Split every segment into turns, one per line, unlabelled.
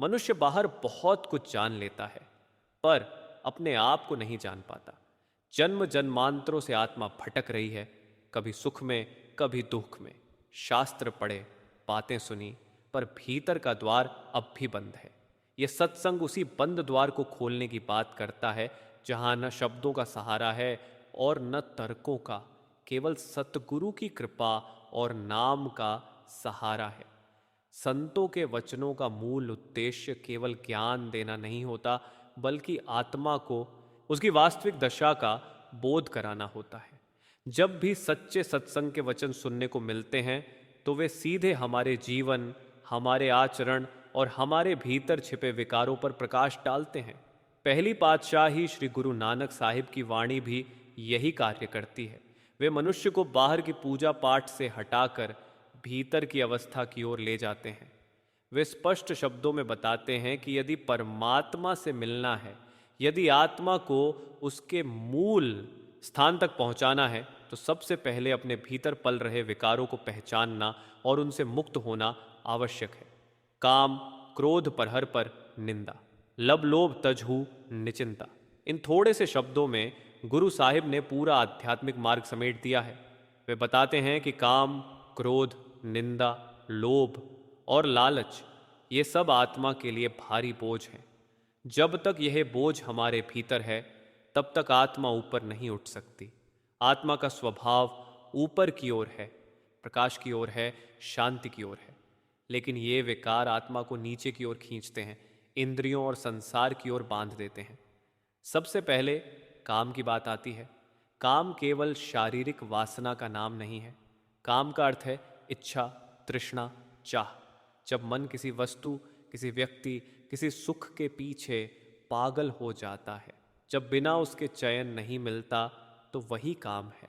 मनुष्य बाहर बहुत कुछ जान लेता है, पर अपने आप को नहीं जान पाता। जन्म जन्मांतरों से आत्मा भटक रही है, कभी सुख में, कभी दुख में। शास्त्र पढ़े, बातें सुनी, पर भीतर का द्वार अब भी बंद है। यह सत्संग उसी बंद द्वार को खोलने की बात करता है, जहां न शब्दों का सहारा है और न तर्कों का, केवल सतगुरु की कृपा और नाम का सहारा है। संतों के वचनों का मूल उद्देश्य केवल ज्ञान देना नहीं होता, बल्कि आत्मा को उसकी वास्तविक दशा का बोध कराना होता है। जब भी सच्चे सत्संग के वचन सुनने को मिलते हैं, तो वे सीधे हमारे जीवन, हमारे आचरण और हमारे भीतर छिपे विकारों पर प्रकाश डालते हैं। पहली पातशाही श्री गुरु नानक साहिब की वाणी भी यही कार्य करती है। वे मनुष्य को बाहर की पूजा पाठ से हटाकर भीतर की अवस्था की ओर ले जाते हैं। वे स्पष्ट शब्दों में बताते हैं कि यदि परमात्मा से मिलना है, यदि आत्मा को उसके मूल स्थान तक पहुंचाना है, तो सबसे पहले अपने भीतर पल रहे विकारों को पहचानना और उनसे मुक्त होना आवश्यक है। काम, क्रोध पर हर पर निंदा, लब लोभ तजहू निचिंता। इन थोड़े से शब्दों में गुरु साहिब ने पूरा आध्यात्मिक मार्ग समेट दिया है। वे बताते हैं कि काम, क्रोध, निंदा, लोभ और लालच, ये सब आत्मा के लिए भारी बोझ हैं। जब तक यह बोझ हमारे भीतर है, तब तक आत्मा ऊपर नहीं उठ सकती। आत्मा का स्वभाव ऊपर की ओर है, प्रकाश की ओर है, शांति की ओर है। लेकिन ये विकार आत्मा को नीचे की ओर खींचते हैं, इंद्रियों और संसार की ओर बांध देते हैं। सबसे पहले काम की बात आती है। काम केवल शारीरिक वासना का नाम नहीं है। काम का अर्थ है इच्छा, तृष्णा, चाह। जब मन किसी वस्तु, किसी व्यक्ति, किसी सुख के पीछे पागल हो जाता है, जब बिना उसके चयन नहीं मिलता, तो वही काम है।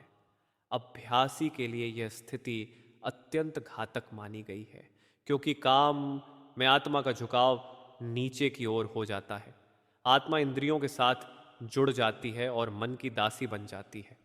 अभ्यासी के लिए यह स्थिति अत्यंत घातक मानी गई है, क्योंकि काम में आत्मा का झुकाव नीचे की ओर हो जाता है। आत्मा इंद्रियों के साथ जुड़ जाती है और मन की दासी बन जाती है।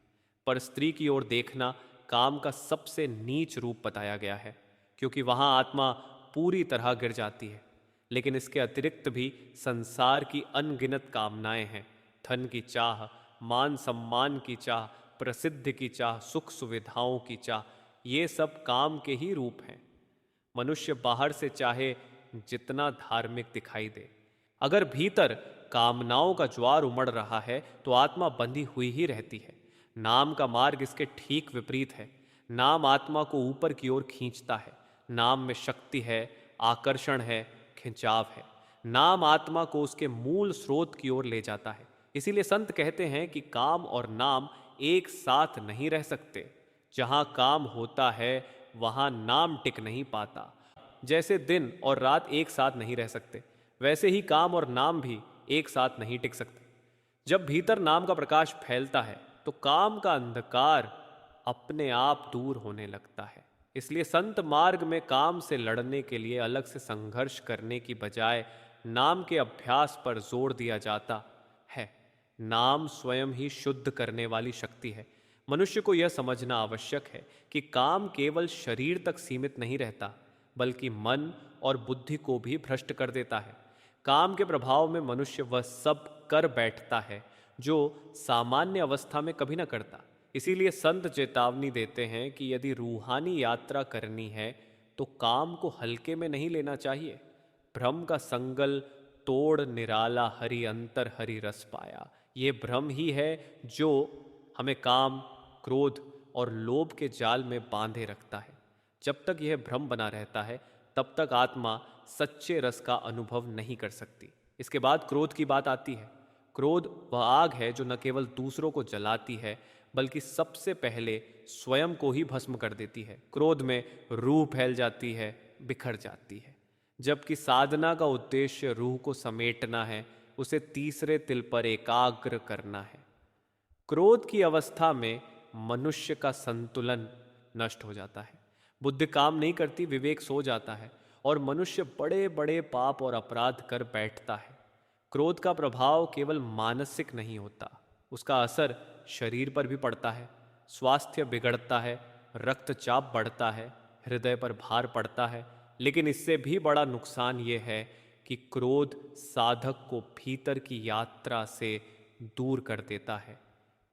पर स्त्री की ओर देखना काम का सबसे नीच रूप बताया गया है, क्योंकि वहां आत्मा पूरी तरह गिर जाती है। लेकिन इसके अतिरिक्त भी संसार की अनगिनत कामनाएं हैं। धन की चाह, मान सम्मान की चाह, प्रसिद्धि की चाह, सुख सुविधाओं की चाह, ये सब काम के ही रूप हैं। मनुष्य बाहर से चाहे जितना धार्मिक दिखाई दे, अगर भीतर कामनाओं का ज्वार उमड़ रहा है, तो आत्मा बंधी हुई ही रहती है। नाम का मार्ग इसके ठीक विपरीत है। नाम आत्मा को ऊपर की ओर खींचता है। नाम में शक्ति है, आकर्षण है, खिंचाव है। नाम आत्मा को उसके मूल स्रोत की ओर ले जाता है। इसीलिए संत कहते हैं कि काम और नाम एक साथ नहीं रह सकते। जहां काम होता है, वहां नाम टिक नहीं पाता। जैसे दिन और रात एक साथ नहीं रह सकते, वैसे ही काम और नाम भी एक साथ नहीं टिक सकते। जब भीतर नाम का प्रकाश फैलता है, तो काम का अंधकार अपने आप दूर होने लगता है। इसलिए संत मार्ग में काम से लड़ने के लिए अलग से संघर्ष करने की बजाय नाम के अभ्यास पर जोर दिया जाता है। नाम स्वयं ही शुद्ध करने वाली शक्ति है। मनुष्य को यह समझना आवश्यक है कि काम केवल शरीर तक सीमित नहीं रहता, बल्कि मन और बुद्धि को भी भ्रष्ट कर देता है। काम के प्रभाव में मनुष्य वह सब कर बैठता है जो सामान्य अवस्था में कभी ना करता। इसीलिए संत चेतावनी देते हैं कि यदि रूहानी यात्रा करनी है, तो काम को हल्के में नहीं लेना चाहिए। भ्रम का संगल तोड़ निराला हरि अंतर हरि रस पाया, ये भ्रम ही है जो हमें काम, क्रोध और लोभ के जाल में बांधे रखता है। जब तक यह भ्रम बना रहता है, तब तक आत्मा सच्चे रस का अनुभव नहीं कर सकती। इसके बाद क्रोध की बात आती है। क्रोध वह आग है जो न केवल दूसरों को जलाती है, बल्कि सबसे पहले स्वयं को ही भस्म कर देती है। क्रोध में रूह फैल जाती है, बिखर जाती है। जबकि साधना का उद्देश्य रूह को समेटना है, उसे तीसरे तिल पर एकाग्र करना है। क्रोध की अवस्था में मनुष्य का संतुलन नष्ट हो जाता है। बुद्धि काम नहीं करती, विवेक सो जाता है और मनुष्य बड़े बड़े पाप और अपराध कर बैठता है। क्रोध का प्रभाव केवल मानसिक नहीं होता, उसका असर शरीर पर भी पड़ता है। स्वास्थ्य बिगड़ता है, रक्तचाप बढ़ता है, हृदय पर भार पड़ता है। लेकिन इससे भी बड़ा नुकसान ये है कि क्रोध साधक को भीतर की यात्रा से दूर कर देता है।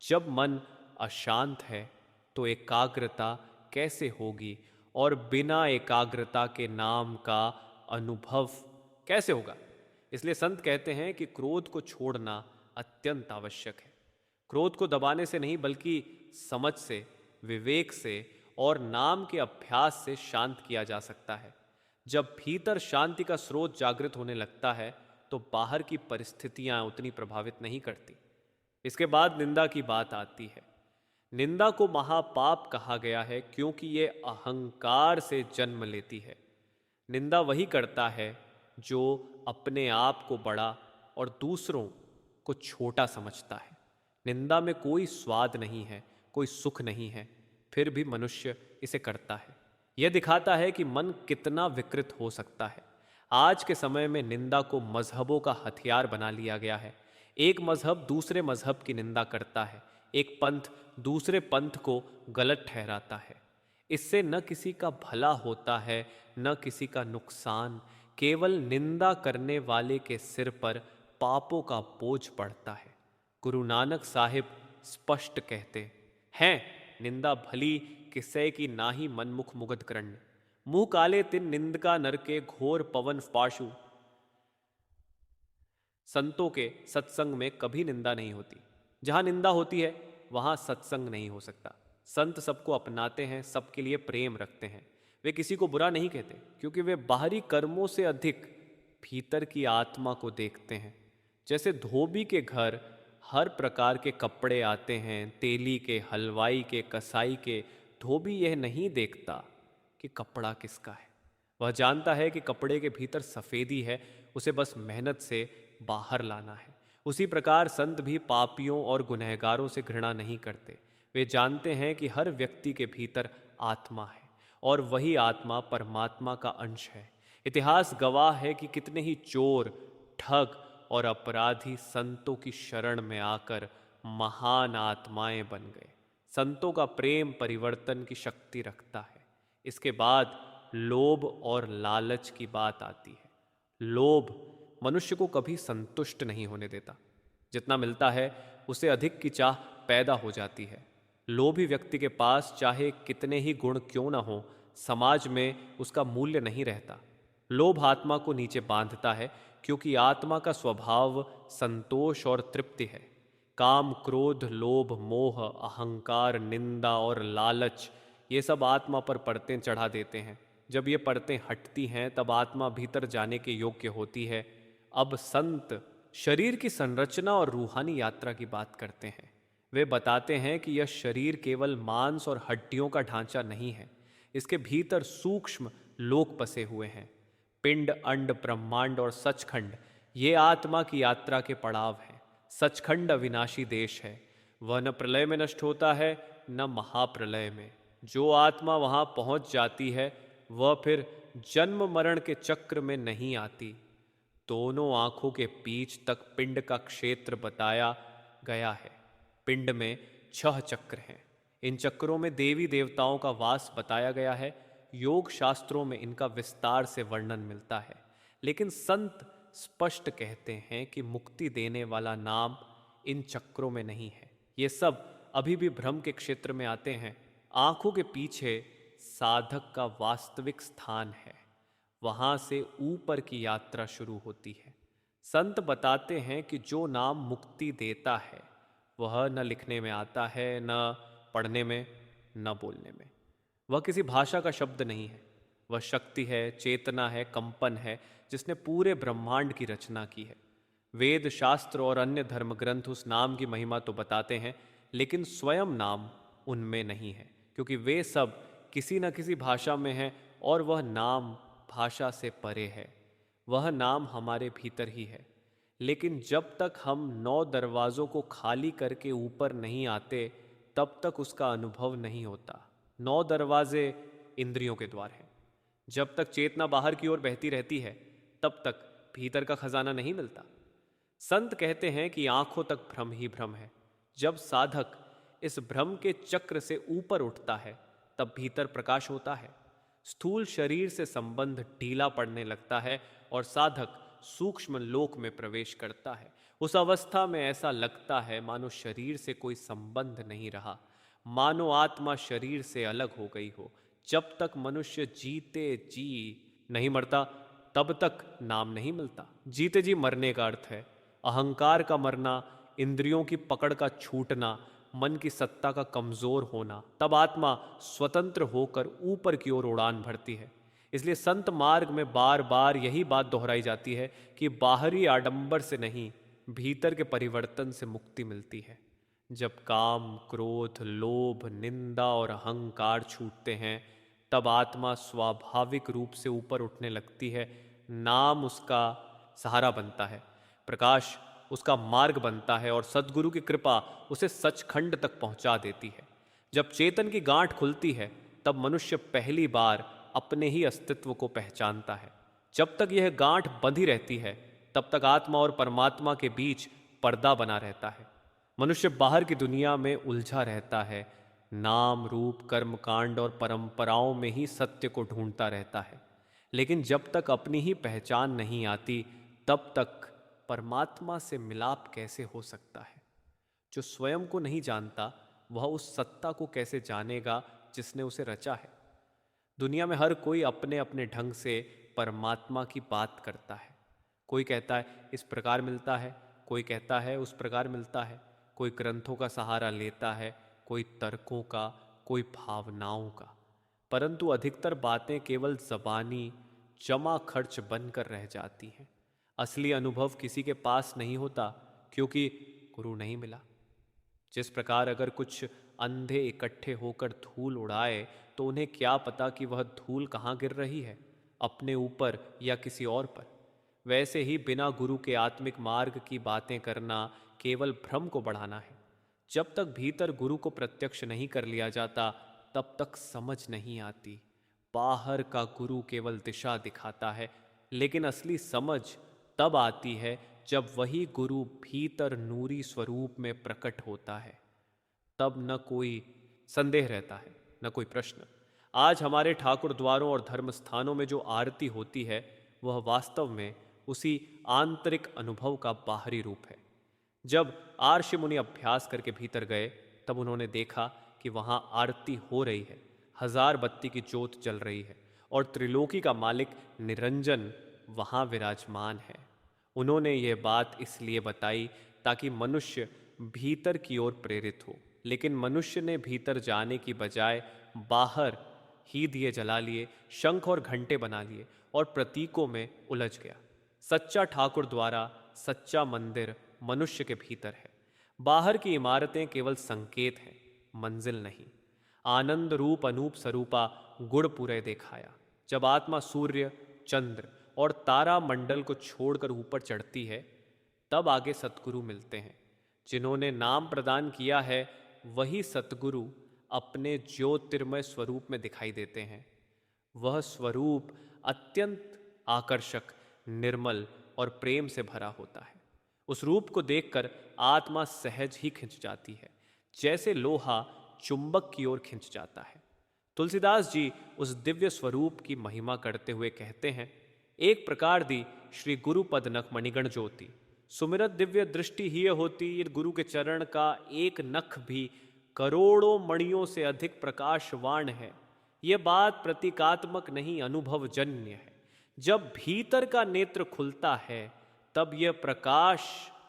जब मन अशांत है तो एकाग्रता कैसे होगी, और बिना एकाग्रता के नाम का अनुभव कैसे होगा। इसलिए संत कहते हैं कि क्रोध को छोड़ना अत्यंत आवश्यक है। क्रोध को दबाने से नहीं, बल्कि समझ से, विवेक से और नाम के अभ्यास से शांत किया जा सकता है। जब भीतर शांति का स्रोत जागृत होने लगता है तो बाहर की परिस्थितियां उतनी प्रभावित नहीं करती। इसके बाद निंदा की बात आती है। निंदा को महापाप कहा गया है क्योंकि ये अहंकार से जन्म लेती है। निंदा वही करता है जो अपने आप को बड़ा और दूसरों को छोटा समझता है। निंदा में कोई स्वाद नहीं है, कोई सुख नहीं है, फिर भी मनुष्य इसे करता है। यह दिखाता है कि मन कितना विकृत हो सकता है। आज के समय में निंदा को मजहबों का हथियार बना लिया गया है। एक मजहब दूसरे मजहब की निंदा करता है, एक पंथ दूसरे पंथ को गलत ठहराता है। इससे न किसी का भला होता है, न किसी का नुकसान। केवल निंदा करने वाले के सिर पर पापों का बोझ पड़ता है। गुरु नानक साहिब स्पष्ट कहते हैं, निंदा भली किसै की नाही मनमुख मुगध करण्य, मुंह काले तिन निंदका नर के घोर पवन पाशु। संतों के सत्संग में कभी निंदा नहीं होती। जहां निंदा होती है वहां सत्संग नहीं हो सकता। संत सबको अपनाते हैं, सबके लिए प्रेम रखते हैं। वे किसी को बुरा नहीं कहते, क्योंकि वे बाहरी कर्मों से अधिक भीतर की आत्मा को देखते हैं। जैसे धोबी के घर हर प्रकार के कपड़े आते हैं, तेली के, हलवाई के, कसाई के, धोबी यह नहीं देखता कि कपड़ा किसका है। वह जानता है कि कपड़े के भीतर सफ़ेदी है, उसे बस मेहनत से बाहर लाना है। उसी प्रकार संत भी पापियों और गुनहगारों से घृणा नहीं करते। वे जानते हैं कि हर व्यक्ति के भीतर आत्मा है और वही आत्मा परमात्मा का अंश है। इतिहास गवाह है कि कितने ही चोर, ठग और अपराधी संतों की शरण में आकर महान आत्माएं बन गए। संतों का प्रेम परिवर्तन की शक्ति रखता है। इसके बाद लोभ और लालच की बात आती है। लोभ मनुष्य को कभी संतुष्ट नहीं होने देता। जितना मिलता है उसे अधिक की चाह पैदा हो जाती है। लोभी व्यक्ति के पास चाहे कितने ही गुण क्यों न हो, समाज में उसका मूल्य नहीं रहता। लोभ आत्मा को नीचे बांधता है, क्योंकि आत्मा का स्वभाव संतोष और तृप्ति है। काम, क्रोध, लोभ, मोह, अहंकार, निंदा और लालच, ये सब आत्मा पर परतें चढ़ा देते हैं। जब ये परतें हटती हैं तब आत्मा भीतर जाने के योग्य होती है। अब संत शरीर की संरचना और रूहानी यात्रा की बात करते हैं। वे बताते हैं कि यह शरीर केवल मांस और हड्डियों का ढांचा नहीं है। इसके भीतर सूक्ष्म लोक बसे हुए हैं। पिंड, अंड, ब्रह्मांड और सचखंड, ये आत्मा की यात्रा के पड़ाव हैं। सचखंड अविनाशी देश है। वह न प्रलय में नष्ट होता है, न महाप्रलय में। जो आत्मा वहां पहुंच जाती है वह फिर जन्म मरण के चक्र में नहीं आती। दोनों आंखों के बीच तक पिंड का क्षेत्र बताया गया है। पिंड में 6 चक्र हैं। इन चक्रों में देवी देवताओं का वास बताया गया है। योग शास्त्रों में इनका विस्तार से वर्णन मिलता है। लेकिन संत स्पष्ट कहते हैं कि मुक्ति देने वाला नाम इन चक्रों में नहीं है। ये सब अभी भी भ्रम के क्षेत्र में आते हैं। आंखों के पीछे साधक का वास्तविक स्थान है। वहां से ऊपर की यात्रा शुरू होती है। संत बताते हैं कि जो नाम मुक्ति देता है वह न लिखने में आता है, न पढ़ने में, न बोलने में। वह किसी भाषा का शब्द नहीं है। वह शक्ति है, चेतना है, कंपन है, जिसने पूरे ब्रह्मांड की रचना की है। वेद, शास्त्र और अन्य धर्म ग्रंथ उस नाम की महिमा तो बताते हैं, लेकिन स्वयं नाम उनमें नहीं है, क्योंकि वे सब किसी न किसी भाषा में हैं और वह नाम भाषा से परे है। वह नाम हमारे भीतर ही है। लेकिन जब तक हम 9 दरवाज़ों को खाली करके ऊपर नहीं आते तब तक उसका अनुभव नहीं होता। 9 दरवाजे इंद्रियों के द्वार हैं। जब तक चेतना बाहर की ओर बहती रहती है तब तक भीतर का खजाना नहीं मिलता। संत कहते हैं कि आंखों तक भ्रम ही भ्रम है। जब साधक इस भ्रम के चक्र से ऊपर उठता है तब भीतर प्रकाश होता है। स्थूल शरीर से संबंध ढीला पड़ने लगता है और साधक सूक्ष्म लोक में प्रवेश करता है। उस अवस्था में ऐसा लगता है मानो शरीर से कोई संबंध नहीं रहा, मानो आत्मा शरीर से अलग हो गई हो। जब तक मनुष्य जीते जी नहीं मरता, तब तक नाम नहीं मिलता। जीते जी मरने का अर्थ है अहंकार का मरना, इंद्रियों की पकड़ का छूटना, मन की सत्ता का कमजोर होना। तब आत्मा स्वतंत्र होकर ऊपर की ओर उड़ान भरती है। इसलिए संत मार्ग में बार बार यही बात दोहराई जाती है कि बाहरी आडंबर से नहीं, भीतर के परिवर्तन से मुक्ति मिलती है। जब काम, क्रोध, लोभ, निंदा और अहंकार छूटते हैं, तब आत्मा स्वाभाविक रूप से ऊपर उठने लगती है। नाम उसका सहारा बनता है, प्रकाश उसका मार्ग बनता है और सद्गुरु की कृपा उसे सचखंड तक पहुंचा देती है। जब चेतन की गांठ खुलती है, तब मनुष्य पहली बार अपने ही अस्तित्व को पहचानता है। जब तक यह गांठ बंधी रहती है, तब तक आत्मा और परमात्मा के बीच पर्दा बना रहता है। मनुष्य बाहर की दुनिया में उलझा रहता है, नाम, रूप, कर्म कांड और परंपराओं में ही सत्य को ढूंढता रहता है। लेकिन जब तक अपनी ही पहचान नहीं आती, तब तक परमात्मा से मिलाप कैसे हो सकता है? जो स्वयं को नहीं जानता, वह उस सत्ता को कैसे जानेगा जिसने उसे रचा है? दुनिया में हर कोई अपने अपने ढंग से परमात्मा की बात करता है। कोई कहता है इस प्रकार मिलता है, कोई कहता है उस प्रकार मिलता है, कोई ग्रंथों का सहारा लेता है, कोई तर्कों का, कोई भावनाओं का। परंतु अधिकतर बातें केवल जबानी जमा खर्च बनकर रह जाती हैं। असली अनुभव किसी के पास नहीं होता, क्योंकि गुरु नहीं मिला। जिस प्रकार अगर कुछ अंधे इकट्ठे होकर धूल उड़ाए, तो उन्हें क्या पता कि वह धूल कहाँ गिर रही है, अपने ऊपर या किसी और पर। वैसे ही बिना गुरु के आत्मिक मार्ग की बातें करना केवल भ्रम को बढ़ाना है। जब तक भीतर गुरु को प्रत्यक्ष नहीं कर लिया जाता, तब तक समझ नहीं आती। बाहर का गुरु केवल दिशा दिखाता है, लेकिन असली समझ तब आती है जब वही गुरु भीतर नूरी स्वरूप में प्रकट होता है। तब न कोई संदेह रहता है, न कोई प्रश्न। आज हमारे ठाकुर द्वारों और धर्म स्थानों में जो आरती होती है, वह वास्तव में उसी आंतरिक अनुभव का बाहरी रूप है। जब आर्षि मुनि अभ्यास करके भीतर गए, तब उन्होंने देखा कि वहाँ आरती हो रही है, 1000 बत्ती की ज्योत जल रही है और त्रिलोकी का मालिक निरंजन वहाँ विराजमान है। उन्होंने ये बात इसलिए बताई ताकि मनुष्य भीतर की ओर प्रेरित हो। लेकिन मनुष्य ने भीतर जाने की बजाय बाहर ही दिए जला लिए, शंख और घंटे बना लिए और प्रतीकों में उलझ गया। सच्चा ठाकुर द्वारा सच्चा मंदिर मनुष्य के भीतर है। बाहर की इमारतें केवल संकेत हैं, मंजिल नहीं। आनंद रूप अनूप स्वरूपा गुण पूरे दिखाया। जब आत्मा सूर्य, चंद्र और तारा मंडल को छोड़कर ऊपर चढ़ती है, तब आगे सतगुरु मिलते हैं। जिन्होंने नाम प्रदान किया है, वही सतगुरु अपने ज्योतिर्मय स्वरूप में दिखाई देते हैं। वह स्वरूप अत्यंत आकर्षक, निर्मल और प्रेम से भरा होता है। उस रूप को देखकर आत्मा सहज ही खिंच जाती है, जैसे लोहा चुंबक की ओर खिंच जाता है। तुलसीदास जी उस दिव्य स्वरूप की महिमा करते हुए कहते हैं, एक प्रकार दी श्री गुरु पद नख मणिगण ज्योति, सुमिरत दिव्य दृष्टि ही होती। गुरु के चरण का एक नख भी करोड़ों मणियों से अधिक प्रकाशवान है। यह बात प्रतीकात्मक नहीं, अनुभवजन्य है। जब भीतर का नेत्र खुलता है, तब यह प्रकाश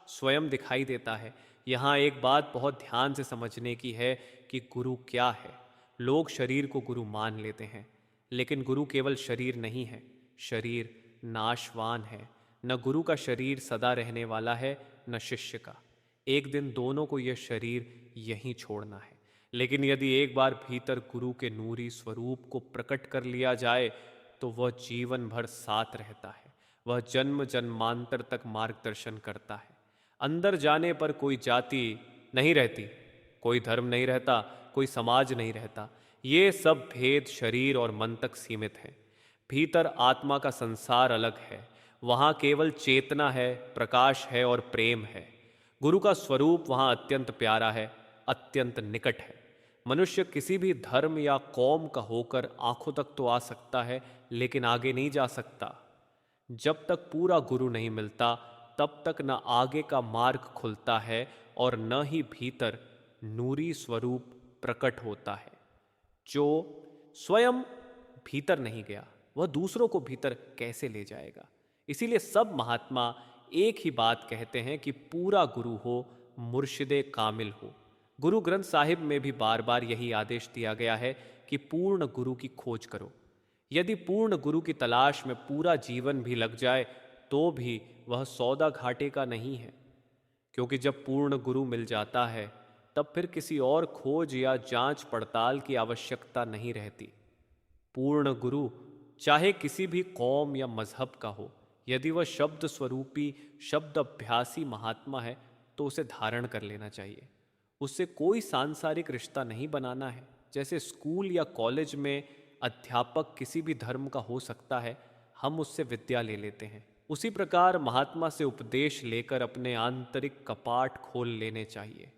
स्वयं दिखाई देता है। यहाँ एक बात बहुत ध्यान से समझने की है कि गुरु क्या है। लोग शरीर को गुरु मान लेते हैं, लेकिन गुरु केवल शरीर नहीं है। शरीर नाशवान है। न गुरु का शरीर सदा रहने वाला है, न शिष्य का। एक दिन दोनों को यह शरीर यहीं छोड़ना है। लेकिन यदि एक बार भीतर गुरु के नूरी स्वरूप को प्रकट कर लिया जाए, तो वह जीवन भर साथ रहता है। वह जन्म जन्मांतर तक मार्गदर्शन करता है। अंदर जाने पर कोई जाति नहीं रहती, कोई धर्म नहीं रहता, कोई समाज नहीं रहता। ये सब भेद शरीर और मन तक सीमित हैं। भीतर आत्मा का संसार अलग है। वहाँ केवल चेतना है, प्रकाश है और प्रेम है। गुरु का स्वरूप वहाँ अत्यंत प्यारा है, अत्यंत निकट है। मनुष्य किसी भी धर्म या कौम का होकर आंखों तक तो आ सकता है, लेकिन आगे नहीं जा सकता। जब तक पूरा गुरु नहीं मिलता तब तक न आगे का मार्ग खुलता है और न ही भीतर नूरी स्वरूप प्रकट होता है। जो स्वयं भीतर नहीं गया वह दूसरों को भीतर कैसे ले जाएगा। इसीलिए सब महात्मा एक ही बात कहते हैं कि पूरा गुरु हो, मुर्शिदे कामिल हो। गुरु ग्रंथ साहिब में भी बार बार यही आदेश दिया गया है कि पूर्ण गुरु की खोज करो। यदि पूर्ण गुरु की तलाश में पूरा जीवन भी लग जाए तो भी वह सौदा घाटे का नहीं है, क्योंकि जब पूर्ण गुरु मिल जाता है तब फिर किसी और खोज या जांच पड़ताल की आवश्यकता नहीं रहती। पूर्ण गुरु चाहे किसी भी कौम या मजहब का हो, यदि वह शब्द स्वरूपी शब्द अभ्यासी महात्मा है तो उसे धारण कर लेना चाहिए। उससे कोई सांसारिक रिश्ता नहीं बनाना है। जैसे स्कूल या कॉलेज में अध्यापक किसी भी धर्म का हो सकता है, हम उससे विद्या ले लेते हैं, उसी प्रकार महात्मा से उपदेश लेकर अपने आंतरिक कपाट खोल लेने चाहिए।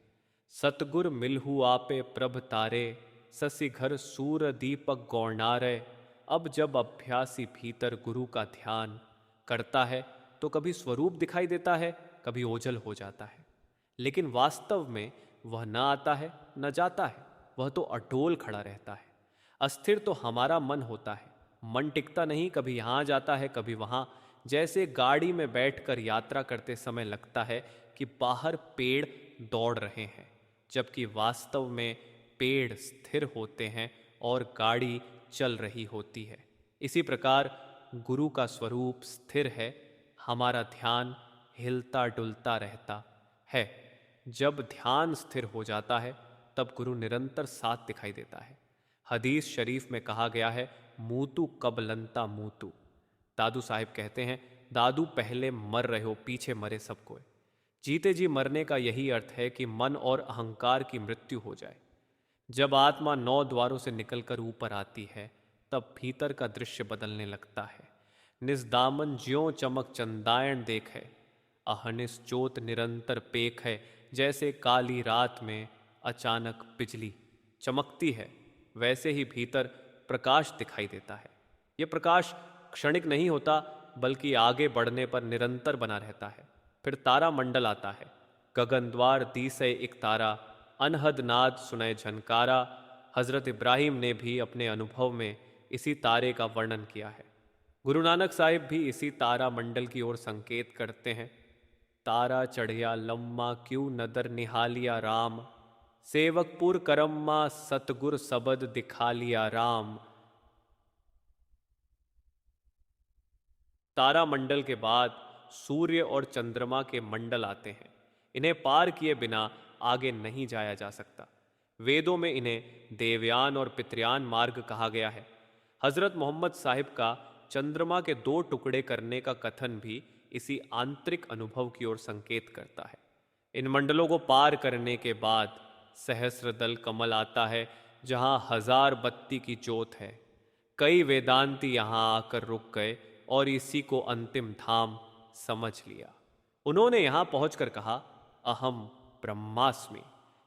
सतगुर मिलहु आपे प्रभ तारे, ससी घर सूर दीपक गौरनारे। अब जब अभ्यासी भीतर गुरु का ध्यान करता है तो कभी स्वरूप दिखाई देता है, कभी ओझल हो जाता है, लेकिन वास्तव में वह न आता है न जाता है, वह तो अडोल खड़ा रहता है। अस्थिर तो हमारा मन होता है, मन टिकता नहीं, कभी यहाँ जाता है कभी वहाँ। जैसे गाड़ी में बैठकर यात्रा करते समय लगता है कि बाहर पेड़ दौड़ रहे हैं, जबकि वास्तव में पेड़ स्थिर होते हैं और गाड़ी चल रही होती है। इसी प्रकार गुरु का स्वरूप स्थिर है, हमारा ध्यान हिलता डुलता रहता है। जब ध्यान स्थिर हो जाता है तब गुरु निरंतर साथ दिखाई देता है। हदीस शरीफ में कहा गया है, मूतु कबलंता मूतु। दादू साहिब कहते हैं, दादू पहले मर रहे हो, पीछे मरे सब कोई। जीते जी मरने का यही अर्थ है कि मन और अहंकार की मृत्यु हो जाए। जब आत्मा 9 द्वारों से निकलकर ऊपर आती है तब भीतर का दृश्य बदलने लगता है। निस्दामन ज्यों चमक चंदायन देख है, अहनिस ज्योत निरंतर पेख है। जैसे काली रात में अचानक बिजली चमकती है, वैसे ही भीतर प्रकाश दिखाई देता है। यह प्रकाश क्षणिक नहीं होता, बल्कि आगे बढ़ने पर निरंतर बना रहता है। फिर तारा मंडल आता है, गगन द्वार दीसय एक तारा, अनहद नाद सुनय झनकारा। हजरत इब्राहिम ने भी अपने अनुभव में इसी तारे का वर्णन किया है। गुरु नानक साहिब भी इसी तारा मंडल की ओर संकेत करते हैं। तारा चढ़िया लम्मा क्यों नदर निहालिया राम, सेवकपुर करम्मा सतगुर सबद दिखा लिया राम। तारा मंडल के बाद सूर्य और चंद्रमा के मंडल आते हैं। इन्हें पार किए बिना आगे नहीं जाया जा सकता। वेदों में इन्हें देवयान और पितृयान मार्ग कहा गया है। हजरत मोहम्मद साहिब का चंद्रमा के 2 टुकड़े करने का कथन भी इसी आंतरिक अनुभव की ओर संकेत करता है। इन मंडलों को पार करने के बाद सहस्र दल कमल आता है, जहां 1000 बत्ती की जोत है। कई वेदांती यहां आकर रुक गए और इसी को अंतिम धाम समझ लिया। उन्होंने यहां पहुंचकर कहा, अहम ब्रह्मास्मि।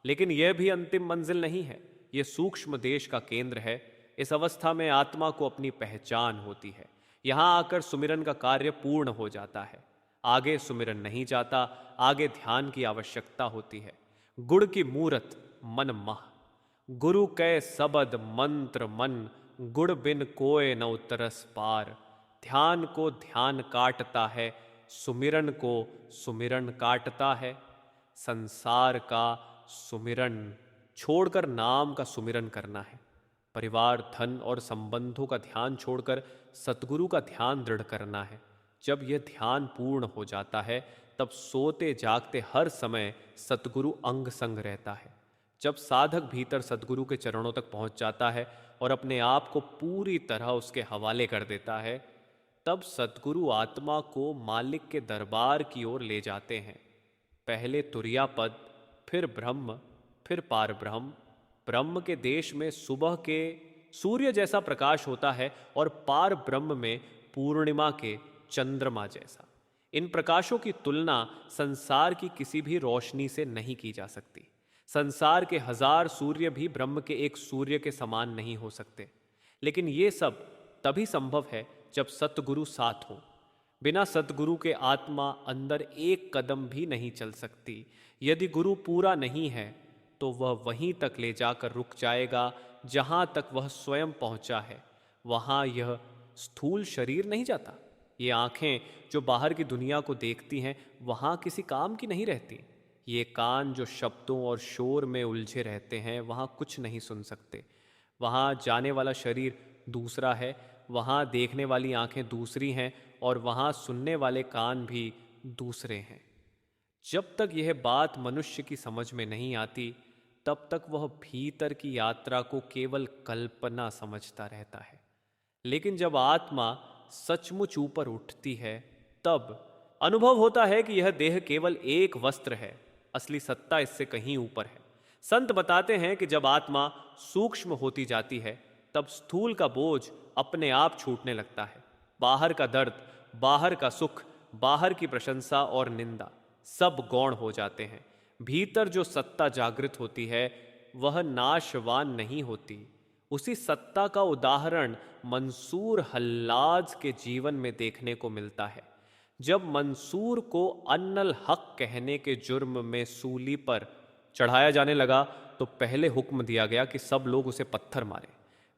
लेकिन यह भी अंतिम मंजिल नहीं है, यह सूक्ष्म देश का केंद्र है। इस अवस्था में आत्मा को अपनी पहचान होती है। यहां आकर सुमिरन का कार्य पूर्ण हो जाता है। आगे सुमिरन नहीं जाता, आगे ध्यान की आवश्यकता होती है। गुड़ की मूरत मन मह, गुरु कै सबद मंत्र मन, गुड़ बिन कोय न उतरस पार। ध्यान को ध्यान काटता है, सुमिरन को सुमिरन काटता है। संसार का सुमिरन छोड़कर नाम का सुमिरन करना है। परिवार, धन और संबंधों का ध्यान छोड़कर सतगुरु का ध्यान दृढ़ करना है। जब यह ध्यान पूर्ण हो जाता है तब सोते जागते हर समय सतगुरु अंग संग रहता है। जब साधक भीतर सतगुरु के चरणों तक पहुंच जाता है और अपने आप को पूरी तरह उसके हवाले कर देता है, तब सतगुरु आत्मा को मालिक के दरबार की ओर ले जाते हैं। पहले तुरिया पद, फिर ब्रह्म, फिर पार ब्रह्म। ब्रह्म के देश में सुबह के सूर्य जैसा प्रकाश होता है और पार ब्रह्म में पूर्णिमा के चंद्रमा जैसा। इन प्रकाशों की तुलना संसार की किसी भी रोशनी से नहीं की जा सकती। संसार के 1000 सूर्य भी ब्रह्म के एक सूर्य के समान नहीं हो सकते। लेकिन ये सब तभी संभव है जब सतगुरु साथ हो। बिना सद्गुरु के आत्मा अंदर एक कदम भी नहीं चल सकती। यदि गुरु पूरा नहीं है तो वह वहीं तक ले जाकर रुक जाएगा जहां तक वह स्वयं पहुंचा है। वहां यह स्थूल शरीर नहीं जाता। ये आंखें जो बाहर की दुनिया को देखती हैं वहां किसी काम की नहीं रहती। ये कान जो शब्दों और शोर में उलझे रहते हैं वहां कुछ नहीं सुन सकते। वहां जाने वाला शरीर दूसरा है, वहां देखने वाली आंखें दूसरी हैं और वहां सुनने वाले कान भी दूसरे हैं। जब तक यह बात मनुष्य की समझ में नहीं आती तब तक वह भीतर की यात्रा को केवल कल्पना समझता रहता है। लेकिन जब आत्मा सचमुच ऊपर उठती है तब अनुभव होता है कि यह देह केवल एक वस्त्र है, असली सत्ता इससे कहीं ऊपर है। संत बताते हैं कि जब आत्मा सूक्ष्म होती जाती है तब स्थूल का बोझ अपने आप छूटने लगता है। बाहर का दर्द, बाहर का सुख, बाहर की प्रशंसा और निंदा सब गौण हो जाते हैं। भीतर जो सत्ता जागृत होती है वह नाशवान नहीं होती। उसी सत्ता का उदाहरण मंसूर हल्लाज के जीवन में देखने को मिलता है। जब मंसूर को अन्नल हक कहने के जुर्म में सूली पर चढ़ाया जाने लगा तो पहले हुक्म दिया गया कि सब लोग उसे पत्थर मारे।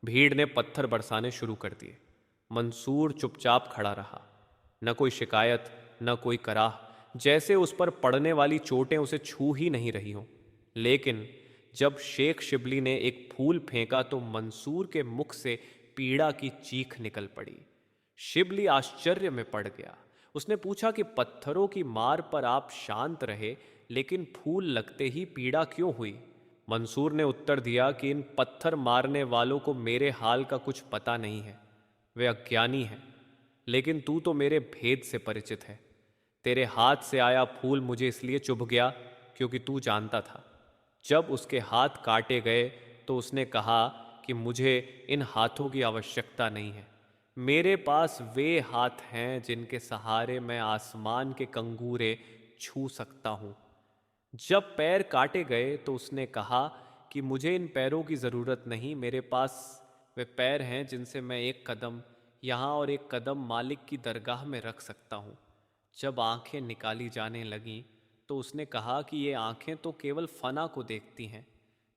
भीड़ ने पत्थर बरसाने शुरू कर दिए। मंसूर चुपचाप खड़ा रहा, न कोई शिकायत न कोई कराह, जैसे उस पर पड़ने वाली चोटें उसे छू ही नहीं रही हों। लेकिन जब शेख शिबली ने एक फूल फेंका तो मंसूर के मुख से पीड़ा की चीख निकल पड़ी। शिबली आश्चर्य में पड़ गया। उसने पूछा कि पत्थरों की मार पर आप शांत रहे लेकिन फूल लगते ही पीड़ा क्यों हुई? मंसूर ने उत्तर दिया कि इन पत्थर मारने वालों को मेरे हाल का कुछ पता नहीं है, वे अज्ञानी हैं। लेकिन तू तो मेरे भेद से परिचित है। तेरे हाथ से आया फूल मुझे इसलिए चुभ गया क्योंकि तू जानता था। जब उसके हाथ काटे गए तो उसने कहा कि मुझे इन हाथों की आवश्यकता नहीं है। मेरे पास वे हाथ हैं जिनके सहारे मैं आसमान के कंगूरे छू सकता हूँ। जब पैर काटे गए तो उसने कहा कि मुझे इन पैरों की ज़रूरत नहीं, मेरे पास वे पैर हैं जिनसे मैं एक कदम यहाँ और एक कदम मालिक की दरगाह में रख सकता हूँ। जब आंखें निकाली जाने लगीं तो उसने कहा कि ये आंखें तो केवल फना को देखती हैं,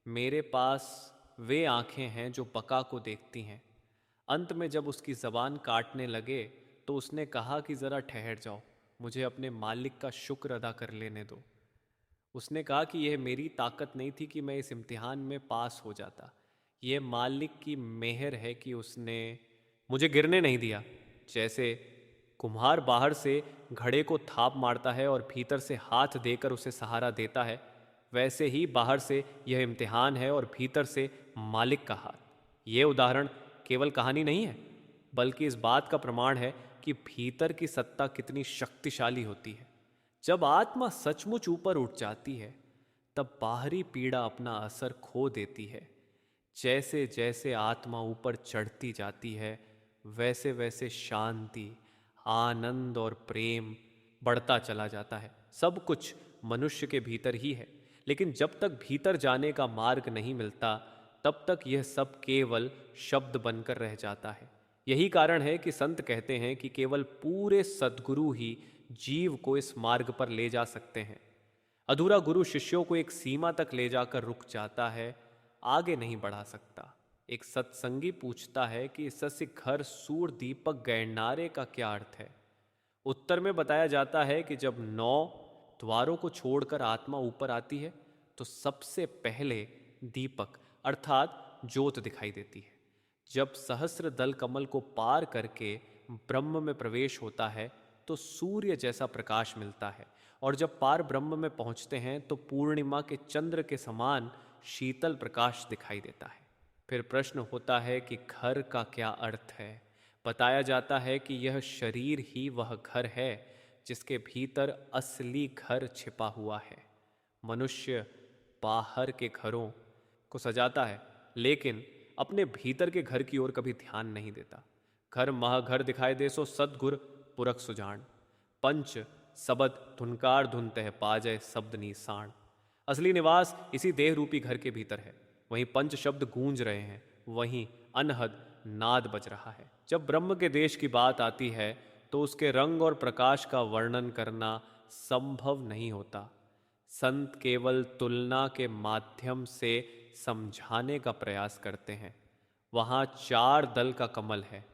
मेरे पास वे आंखें हैं जो बका को देखती हैं। अंत में जब उसकी ज़बान काटने लगे तो उसने कहा कि ज़रा ठहर जाओ, मुझे अपने मालिक का शुक्र अदा कर लेने दो। उसने कहा कि यह मेरी ताकत नहीं थी कि मैं इस इम्तिहान में पास हो जाता, यह मालिक की मेहर है कि उसने मुझे गिरने नहीं दिया। जैसे कुम्हार बाहर से घड़े को थाप मारता है और भीतर से हाथ देकर उसे सहारा देता है, वैसे ही बाहर से यह इम्तिहान है और भीतर से मालिक का हाथ। ये उदाहरण केवल कहानी नहीं है बल्कि इस बात का प्रमाण है कि भीतर की सत्ता कितनी शक्तिशाली होती है। जब आत्मा सचमुच ऊपर उठ जाती है तब बाहरी पीड़ा अपना असर खो देती है। जैसे जैसे आत्मा ऊपर चढ़ती जाती है वैसे वैसे शांति, आनंद और प्रेम बढ़ता चला जाता है। सब कुछ मनुष्य के भीतर ही है, लेकिन जब तक भीतर जाने का मार्ग नहीं मिलता तब तक यह सब केवल शब्द बनकर रह जाता है। यही कारण है कि संत कहते हैं कि केवल पूरे सद्गुरु ही जीव को इस मार्ग पर ले जा सकते हैं। अधूरा गुरु शिष्यों को एक सीमा तक ले जाकर रुक जाता है, आगे नहीं बढ़ा सकता। एक सत्संगी पूछता है कि सस्य घर सूर दीपक गैरनारे का क्या अर्थ है? उत्तर में बताया जाता है कि जब 9 द्वारों को छोड़कर आत्मा ऊपर आती है तो सबसे पहले दीपक अर्थात ज्योत दिखाई देती है। जब सहस्र दल कमल को पार करके ब्रह्म में प्रवेश होता है तो सूर्य जैसा प्रकाश मिलता है, और जब पार ब्रह्म में पहुंचते हैं तो पूर्णिमा के चंद्र के समान शीतल प्रकाश दिखाई देता है। फिर प्रश्न होता है कि घर का क्या अर्थ है? बताया जाता है कि यह शरीर ही वह घर है जिसके भीतर असली घर छिपा हुआ है। मनुष्य बाहर के घरों को सजाता है लेकिन अपने भीतर के घर की ओर कभी ध्यान नहीं देता। घर महाघर दिखाई दे सो सदगुर पुरख सुजान, पंच सबद धुनकार धुन तह पाजय शब्द निशान। असली निवास इसी देह रूपी घर के भीतर है। वहीं पंच शब्द गूंज रहे हैं, वहीं अनहद नाद बज रहा है। जब ब्रह्म के देश की बात आती है तो उसके रंग और प्रकाश का वर्णन करना संभव नहीं होता। संत केवल तुलना के माध्यम से समझाने का प्रयास करते हैं। वहाँ 4 दल का कमल है।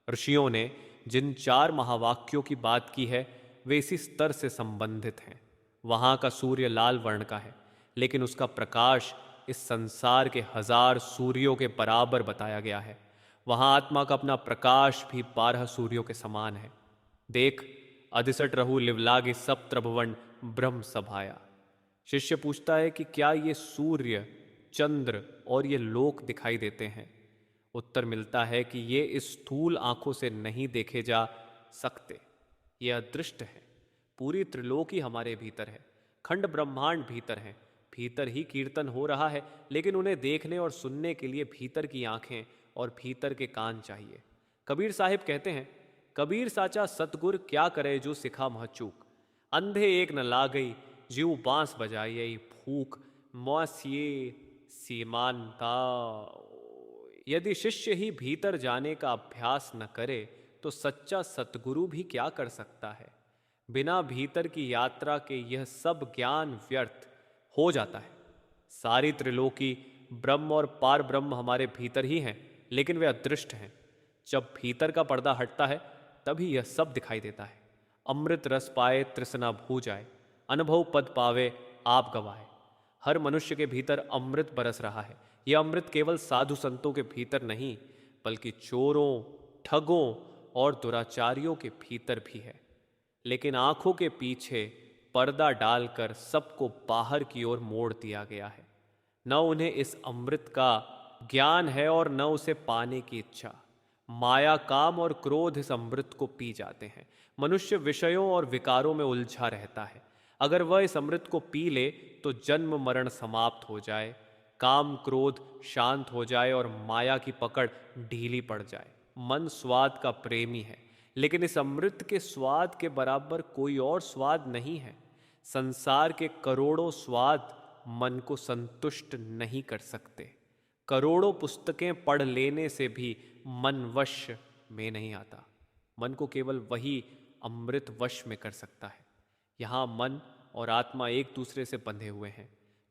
ऋषियों ने जिन 4 महावाक्यों की बात की है वे इसी स्तर से संबंधित हैं। वहाँ का सूर्य लाल वर्ण का है, लेकिन उसका प्रकाश इस संसार के 1000 सूर्यों के बराबर बताया गया है। वहाँ आत्मा का अपना प्रकाश भी 12 सूर्यों के समान है। देख, अधिसट रहु लिवलागे सब त्रिभुवन ब्रह्म सभाया। शिष्य पूछता है कि क्या ये सूर्य, चंद्र और ये लोक दिखाई देते हैं? उत्तर मिलता है कि ये इस स्थूल आंखों से नहीं देखे जा सकते, ये अदृष्ट है। पूरी त्रिलोकी हमारे भीतर है, खंड ब्रह्मांड भीतर है, भीतर ही कीर्तन हो रहा है, लेकिन उन्हें देखने और सुनने के लिए भीतर की आंखें और भीतर के कान चाहिए। कबीर साहिब कहते हैं, कबीर साचा सतगुर क्या करे जो सिखा महचूक, अंधे एक न लागई जीव बांस बजाई फूक मौसिए सीमानता। यदि शिष्य ही भीतर जाने का अभ्यास न करे तो सच्चा सतगुरु भी क्या कर सकता है? बिना भीतर की यात्रा के यह सब ज्ञान व्यर्थ हो जाता है। सारी त्रिलोकी ब्रह्म और पार ब्रह्म हमारे भीतर ही हैं, लेकिन वे अदृष्ट हैं। जब भीतर का पर्दा हटता है तभी यह सब दिखाई देता है। अमृत रस पाए तृष्णा भू जाए, अनुभव पद पावे आप गवाए। हर मनुष्य के भीतर अमृत बरस रहा है। यह अमृत केवल साधु संतों के भीतर नहीं, बल्कि चोरों, ठगों और दुराचारियों के भीतर भी है। लेकिन आंखों के पीछे पर्दा डालकर सबको बाहर की ओर मोड़ दिया गया है। न उन्हें इस अमृत का ज्ञान है और न उसे पाने की इच्छा। माया, काम और क्रोध इस अमृत को पी जाते हैं। मनुष्य विषयों और विकारों में उलझा रहता है। अगर वह इस अमृत को पी ले तो जन्म मरण समाप्त हो जाए, काम क्रोध शांत हो जाए और माया की पकड़ ढीली पड़ जाए। मन स्वाद का प्रेमी है, लेकिन इस अमृत के स्वाद के बराबर कोई और स्वाद नहीं है। संसार के करोड़ों स्वाद मन को संतुष्ट नहीं कर सकते। करोड़ों पुस्तकें पढ़ लेने से भी मन वश में नहीं आता। मन को केवल वही अमृत वश में कर सकता है। यहाँ मन और आत्मा एक दूसरे से बंधे हुए हैं।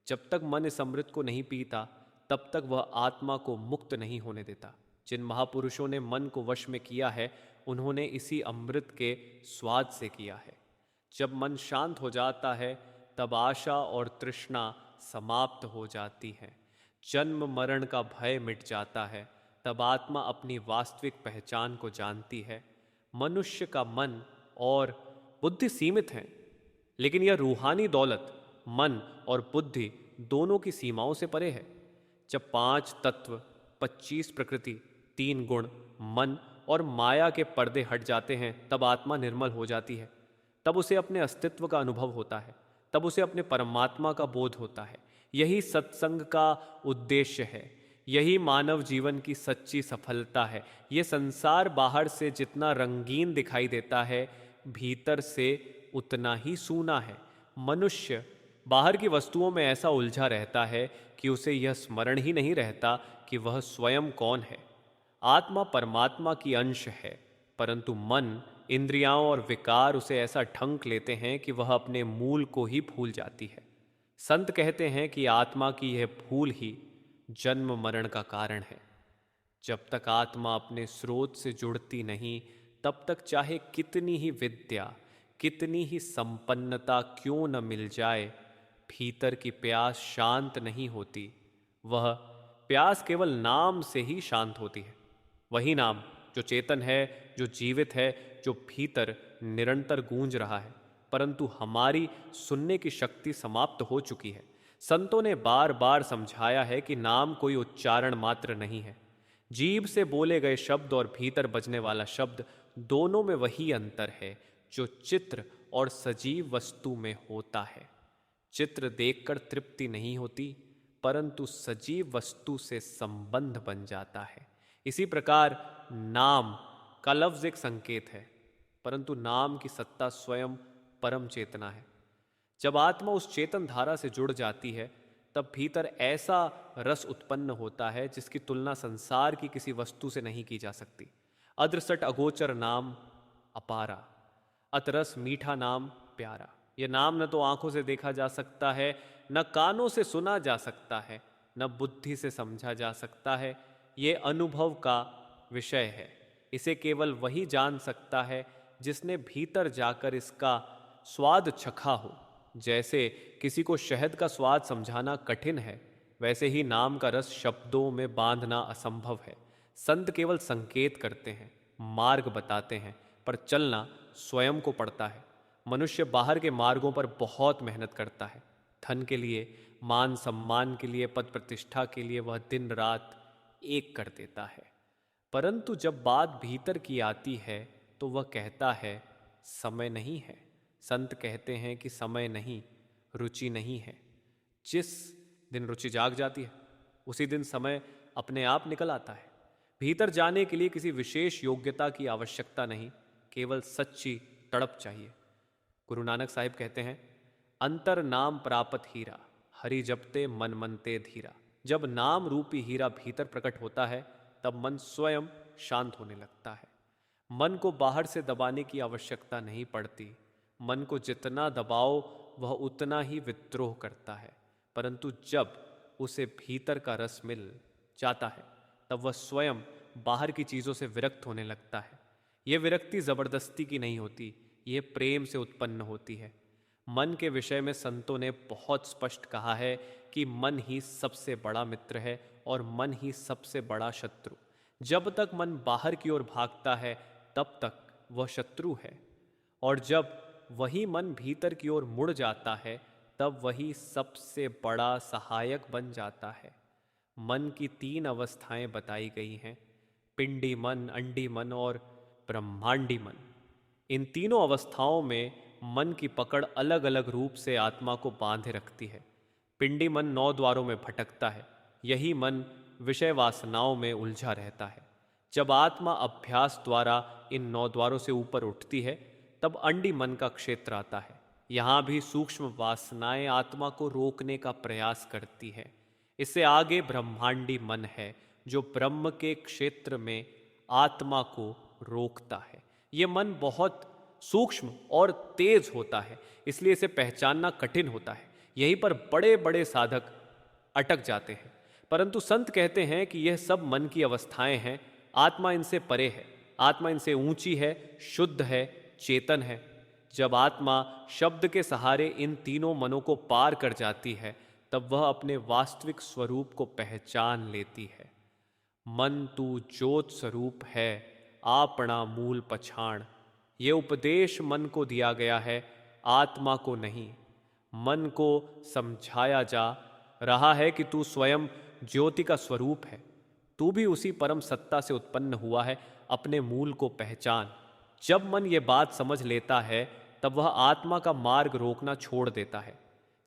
जब तक मन इस अमृत को नहीं पीता तब तक वह आत्मा को मुक्त नहीं होने देता। जिन महापुरुषों ने मन को वश में किया है उन्होंने इसी अमृत के स्वाद से किया है। जब मन शांत हो जाता है तब आशा और तृष्णा समाप्त हो जाती है। जन्म मरण का भय मिट जाता है। तब आत्मा अपनी वास्तविक पहचान को जानती है। मनुष्य का मन और बुद्धि सीमित हैं, लेकिन यह रूहानी दौलत मन और बुद्धि दोनों की सीमाओं से परे है। जब 5 तत्व, 25 प्रकृति, 3 गुण, मन और माया के पर्दे हट जाते हैं तब आत्मा निर्मल हो जाती है। तब उसे अपने अस्तित्व का अनुभव होता है। तब उसे अपने परमात्मा का बोध होता है। यही सत्संग का उद्देश्य है। यही मानव जीवन की सच्ची सफलता है। ये संसार बाहर से जितना रंगीन दिखाई देता है, भीतर से उतना ही सूना है। मनुष्य बाहर की वस्तुओं में ऐसा उलझा रहता है कि उसे यह स्मरण ही नहीं रहता कि वह स्वयं कौन है। आत्मा परमात्मा की अंश है, परंतु मन, इंद्रियां और विकार उसे ऐसा ढंक लेते हैं कि वह अपने मूल को ही भूल जाती है। संत कहते हैं कि आत्मा की यह भूल ही जन्म मरण का कारण है। जब तक आत्मा अपने स्रोत से जुड़ती नहीं तब तक चाहे कितनी ही विद्या, कितनी ही संपन्नता क्यों न मिल जाए, भीतर की प्यास शांत नहीं होती। वह प्यास केवल नाम से ही शांत होती है। वही नाम जो चेतन है, जो जीवित है, जो भीतर निरंतर गूंज रहा है। परंतु हमारी सुनने की शक्ति समाप्त हो चुकी है। संतों ने बार बार समझाया है कि नाम कोई उच्चारण मात्र नहीं है। जीभ से बोले गए शब्द और भीतर बजने वाला शब्द, दोनों में वही अंतर है जो चित्र और सजीव वस्तु में होता है। चित्र देखकर तृप्ति नहीं होती, परंतु सजीव वस्तु से संबंध बन जाता है। इसी प्रकार नाम का लफ्ज एक संकेत है, परंतु नाम की सत्ता स्वयं परम चेतना है। जब आत्मा उस चेतन धारा से जुड़ जाती है तब भीतर ऐसा रस उत्पन्न होता है जिसकी तुलना संसार की किसी वस्तु से नहीं की जा सकती। अदृसट अगोचर नाम अपारा। अतरस मीठा नाम प्यारा। यह नाम न तो आंखों से देखा जा सकता है, न कानों से सुना जा सकता है, न बुद्धि से समझा जा सकता है। ये अनुभव का विषय है। इसे केवल वही जान सकता है जिसने भीतर जाकर इसका स्वाद चखा हो। जैसे किसी को शहद का स्वाद समझाना कठिन है, वैसे ही नाम का रस शब्दों में बांधना असंभव है। संत केवल संकेत करते हैं, मार्ग बताते हैं, पर चलना स्वयं को पड़ता है। मनुष्य बाहर के मार्गों पर बहुत मेहनत करता है। धन के लिए, मान सम्मान के लिए, पद प्रतिष्ठा के लिए वह दिन रात एक कर देता है। परंतु जब बात भीतर की आती है तो वह कहता है समय नहीं है। संत कहते हैं कि समय नहीं, रुचि नहीं है। जिस दिन रुचि जाग जाती है उसी दिन समय अपने आप निकल आता है। भीतर जाने के लिए किसी विशेष योग्यता की आवश्यकता नहीं, केवल सच्ची तड़प चाहिए। गुरु नानक साहिब कहते हैं, अंतर नाम प्रापत हीरा, हरि जपते मन मनते धीरा। जब नाम रूपी हीरा भीतर प्रकट होता है तब मन स्वयं शांत होने लगता है। मन को बाहर से दबाने की आवश्यकता नहीं पड़ती। मन को जितना दबाओ वह उतना ही विद्रोह करता है। परंतु जब उसे भीतर का रस मिल जाता है तब वह स्वयं बाहर की चीज़ों से विरक्त होने लगता है। यह विरक्ति जबरदस्ती की नहीं होती, यह प्रेम से उत्पन्न होती है। मन के विषय में संतों ने बहुत स्पष्ट कहा है कि मन ही सबसे बड़ा मित्र है और मन ही सबसे बड़ा शत्रु। जब तक मन बाहर की ओर भागता है तब तक वह शत्रु है, और जब वही मन भीतर की ओर मुड़ जाता है तब वही सबसे बड़ा सहायक बन जाता है। मन की 3 अवस्थाएं बताई गई हैं, पिंडी मन, अंडी मन और ब्रह्मांडी मन। इन तीनों अवस्थाओं में मन की पकड़ अलग अलग रूप से आत्मा को बांधे रखती है। पिंडी मन 9 द्वारों में भटकता है। यही मन विषय वासनाओं में उलझा रहता है। जब आत्मा अभ्यास द्वारा इन 9 द्वारों से ऊपर उठती है तब अंडी मन का क्षेत्र आता है। यहाँ भी सूक्ष्म वासनाएं आत्मा को रोकने का प्रयास करती है। इससे आगे ब्रह्मांडी मन है जो ब्रह्म के क्षेत्र में आत्मा को रोकता है। ये मन बहुत सूक्ष्म और तेज होता है, इसलिए इसे पहचानना कठिन होता है। यहीं पर बड़े बड़े साधक अटक जाते हैं। परंतु संत कहते हैं कि यह सब मन की अवस्थाएं हैं, आत्मा इनसे परे है, आत्मा इनसे ऊंची है, शुद्ध है, चेतन है। जब आत्मा शब्द के सहारे इन तीनों मनों को पार कर जाती है तब वह अपने वास्तविक स्वरूप को पहचान लेती है। मन तू ज्योत स्वरूप है, आपना मूल पछाण। ये उपदेश मन को दिया गया है, आत्मा को नहीं। मन को समझाया जा रहा है कि तू स्वयं ज्योति का स्वरूप है, तू भी उसी परम सत्ता से उत्पन्न हुआ है, अपने मूल को पहचान। जब मन ये बात समझ लेता है तब वह आत्मा का मार्ग रोकना छोड़ देता है।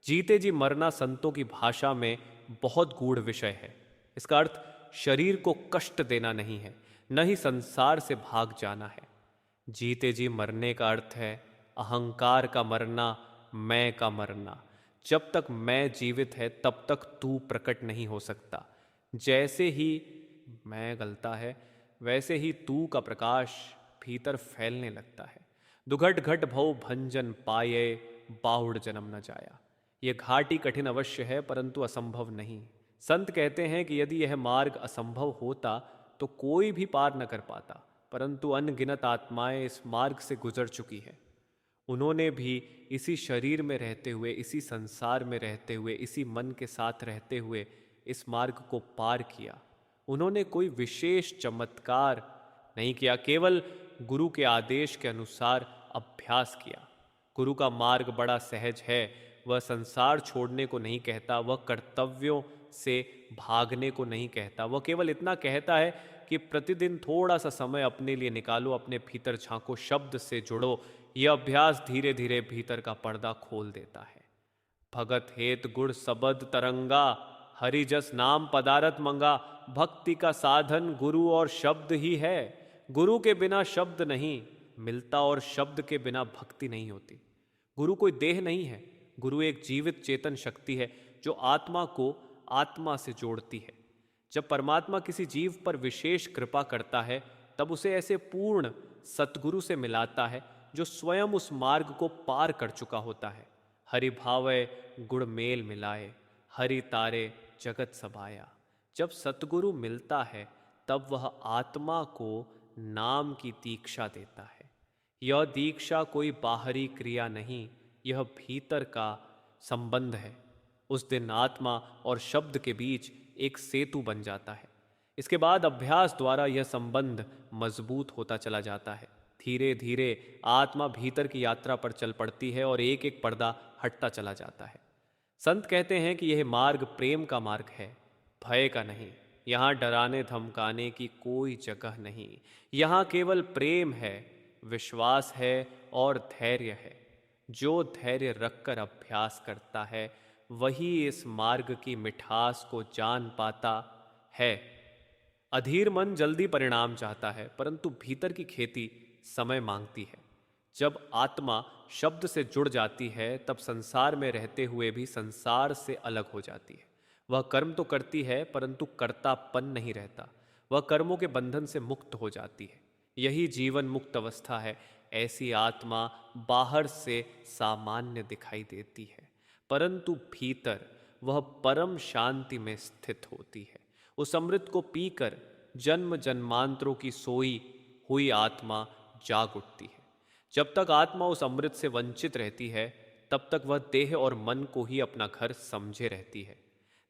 जीते जी मरना संतों की भाषा में बहुत गूढ़ विषय है। इसका अर्थ शरीर को कष्ट देना नहीं है, न ही संसार से भाग जाना है। जीते जी मरने का अर्थ है अहंकार का मरना, मैं का मरना। जब तक मैं जीवित है तब तक तू प्रकट नहीं हो सकता। जैसे ही मैं गलता है वैसे ही तू का प्रकाश भीतर फैलने लगता है। दुघट घट भव भंजन पाये, बाहुड़ जन्म न जाया। यह घाटी कठिन अवश्य है परंतु असंभव नहीं। संत कहते हैं कि यदि यह मार्ग असंभव होता तो कोई भी पार न कर पाता, परंतु अनगिनत आत्माएं इस मार्ग से गुजर चुकी हैं। उन्होंने भी इसी शरीर में रहते हुए, इसी संसार में रहते हुए, इसी मन के साथ रहते हुए इस मार्ग को पार किया। उन्होंने कोई विशेष चमत्कार नहीं किया, केवल गुरु के आदेश के अनुसार अभ्यास किया। गुरु का मार्ग बड़ा सहज है। वह संसार छोड़ने को नहीं कहता, वह कर्तव्यों से भागने को नहीं कहता। वह केवल इतना कहता है कि प्रतिदिन थोड़ा सा समय अपने लिए निकालो, अपने भीतर झांको, शब्द से जुड़ो। यह अभ्यास धीरे धीरे भीतर का पर्दा खोल देता है। भगत हेत गुण सबद तरंगा, हरि जस नाम पदारथ मंगा। भक्ति का साधन गुरु और शब्द ही है। गुरु के बिना शब्द नहीं मिलता और शब्द के बिना भक्ति नहीं होती। गुरु कोई देह नहीं है, गुरु एक जीवित चेतन शक्ति है जो आत्मा को आत्मा से जोड़ती है। जब परमात्मा किसी जीव पर विशेष कृपा करता है तब उसे ऐसे पूर्ण सतगुरु से मिलाता है, जो स्वयं उस मार्ग को पार कर चुका होता है। हरि भावै गुण मेल मिलाए, हरि तारे जगत सबाया। जब सतगुरु मिलता है तब वह आत्मा को नाम की दीक्षा देता है। यह दीक्षा कोई बाहरी क्रिया नहीं, यह भीतर का संबंध है। उस दिन आत्मा और शब्द के बीच एक सेतु बन जाता है। इसके बाद अभ्यास द्वारा यह संबंध मजबूत होता चला जाता है। धीरे धीरे आत्मा भीतर की यात्रा पर चल पड़ती है और एक एक पर्दा हटता चला जाता है। संत कहते हैं कि यह मार्ग प्रेम का मार्ग है, भय का नहीं। यहाँ डराने धमकाने की कोई जगह नहीं। यहाँ केवल प्रेम है, विश्वास है और धैर्य है। जो धैर्य रखकर अभ्यास करता है वही इस मार्ग की मिठास को जान पाता है। अधीर मन जल्दी परिणाम चाहता है, परंतु भीतर की खेती समय मांगती है। जब आत्मा शब्द से जुड़ जाती है तब संसार में रहते हुए भी संसार से अलग हो जाती है। वह कर्म तो करती है परंतु कर्तापन नहीं रहता। वह कर्मों के बंधन से मुक्त हो जाती है। यही जीवन मुक्त अवस्था है। ऐसी आत्मा बाहर से सामान्य दिखाई देती है, परंतु भीतर वह परम शांति में स्थित होती है। उस अमृत को पीकर जन्म जन्मांतरों की सोई हुई आत्मा जाग उठती है। जब तक आत्मा उस अमृत से वंचित रहती है तब तक वह देह और मन को ही अपना घर समझे रहती है।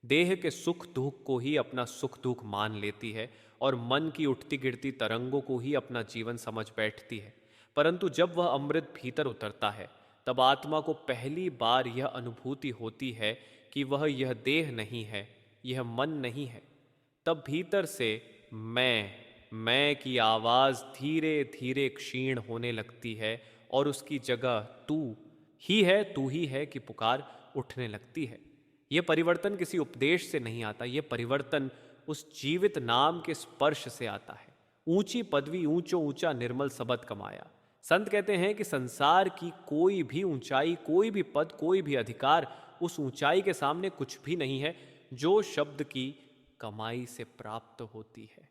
देह के सुख दुख को ही अपना सुख दुख मान लेती है और मन की उठती गिरती तरंगों को ही अपना जीवन समझ बैठती है। परंतु जब वह अमृत भीतर उतरता है तब आत्मा को पहली बार यह अनुभूति होती है कि वह यह देह नहीं है, यह मन नहीं है। तब भीतर से मैं की आवाज धीरे धीरे क्षीण होने लगती है और उसकी जगह तू ही है की पुकार उठने लगती है। यह परिवर्तन किसी उपदेश से नहीं आता, यह परिवर्तन उस जीवित नाम के स्पर्श से आता है। ऊंची पदवी ऊंचो ऊंचा निर्मल सबद कमाया। संत कहते हैं कि संसार की कोई भी ऊंचाई, कोई भी पद, कोई भी अधिकार उस ऊंचाई के सामने कुछ भी नहीं है जो शब्द की कमाई से प्राप्त होती है।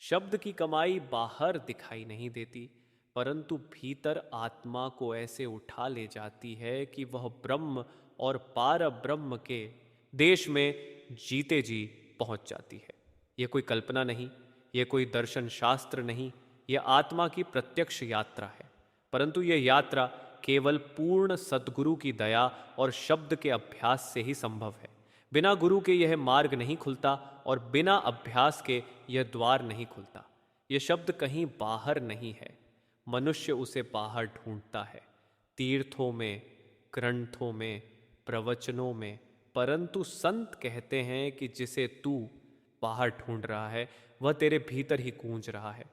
शब्द की कमाई बाहर दिखाई नहीं देती, परंतु भीतर आत्मा को ऐसे उठा ले जाती है कि वह ब्रह्म और पार ब्रह्म के देश में जीते जी पहुंच जाती है। यह कोई कल्पना नहीं, यह कोई दर्शन शास्त्र नहीं, यह आत्मा की प्रत्यक्ष यात्रा है। परंतु यह यात्रा केवल पूर्ण सद्गुरु की दया और शब्द के अभ्यास से ही संभव है। बिना गुरु के यह मार्ग नहीं खुलता और बिना अभ्यास के यह द्वार नहीं खुलता। यह शब्द कहीं बाहर नहीं है, मनुष्य उसे बाहर ढूंढता है, तीर्थों में, ग्रंथों में, प्रवचनों में। परंतु संत कहते हैं कि जिसे तू बाहर ढूंढ रहा है वह तेरे भीतर ही गूंज रहा है।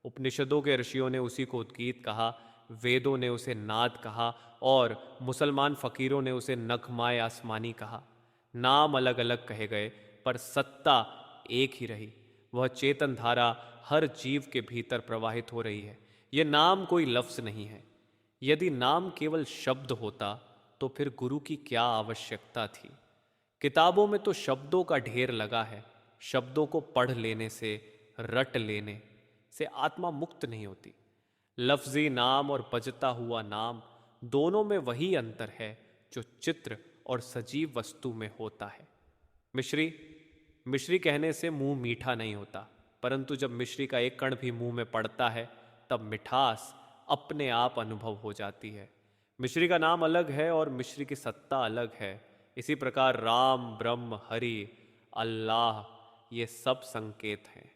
उपनिषदों के ऋषियों ने उसी को उद्गीत कहा, वेदों ने उसे नाद कहा और मुसलमान फकीरों ने उसे नगमाए आसमानी कहा। नाम अलग अलग कहे गए पर सत्ता एक ही रही। वह चेतन धारा हर जीव के भीतर प्रवाहित हो रही है। यह नाम कोई लफ्ज नहीं है। यदि नाम केवल शब्द होता तो फिर गुरु की क्या आवश्यकता थी। किताबों में तो शब्दों का ढेर लगा है। शब्दों को पढ़ लेने से, रट लेने से आत्मा मुक्त नहीं होती। लफ्जी नाम और बजता हुआ नाम, दोनों में वही अंतर है जो चित्र और सजीव वस्तु में होता है। मिश्री कहने से मुंह मीठा नहीं होता, परंतु जब मिश्री का एक कण भी मुंह में पड़ता है तब मिठास अपने आप अनुभव हो जाती है। मिश्री का नाम अलग है और मिश्री की सत्ता अलग है। इसी प्रकार राम, ब्रह्म, हरि, अल्लाह ये सब संकेत हैं।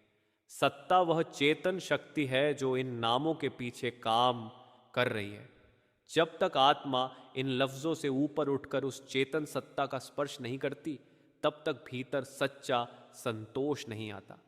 सत्ता वह चेतन शक्ति है जो इन नामों के पीछे काम कर रही है। जब तक आत्मा इन लफ्जों से ऊपर उठकर उस चेतन सत्ता का स्पर्श नहीं करती तब तक भीतर सच्चा संतोष नहीं आता।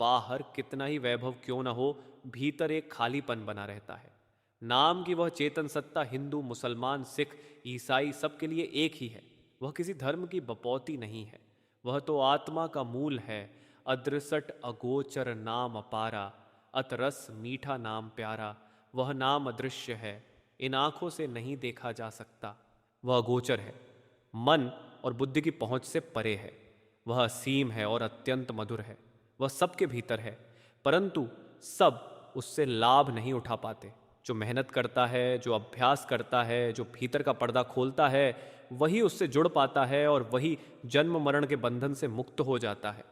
बाहर कितना ही वैभव क्यों न हो, भीतर एक खालीपन बना रहता है। नाम की वह चेतन सत्ता हिंदू, मुसलमान, सिख, ईसाई सबके लिए एक ही है। वह किसी धर्म की बपौती नहीं है। वह तो आत्मा का मूल है। अदृसट अगोचर नाम अपारा, अतरस मीठा नाम प्यारा। वह नाम अदृश्य है, इन आंखों से नहीं देखा जा सकता। वह अगोचर है, मन और बुद्धि की पहुंच से परे है। वह असीम है और अत्यंत मधुर है। वह सबके भीतर है, परंतु सब उससे लाभ नहीं उठा पाते। जो मेहनत करता है, जो अभ्यास करता है, जो भीतर का पर्दा खोलता है, वही उससे जुड़ पाता है और वही जन्म मरण के बंधन से मुक्त हो जाता है।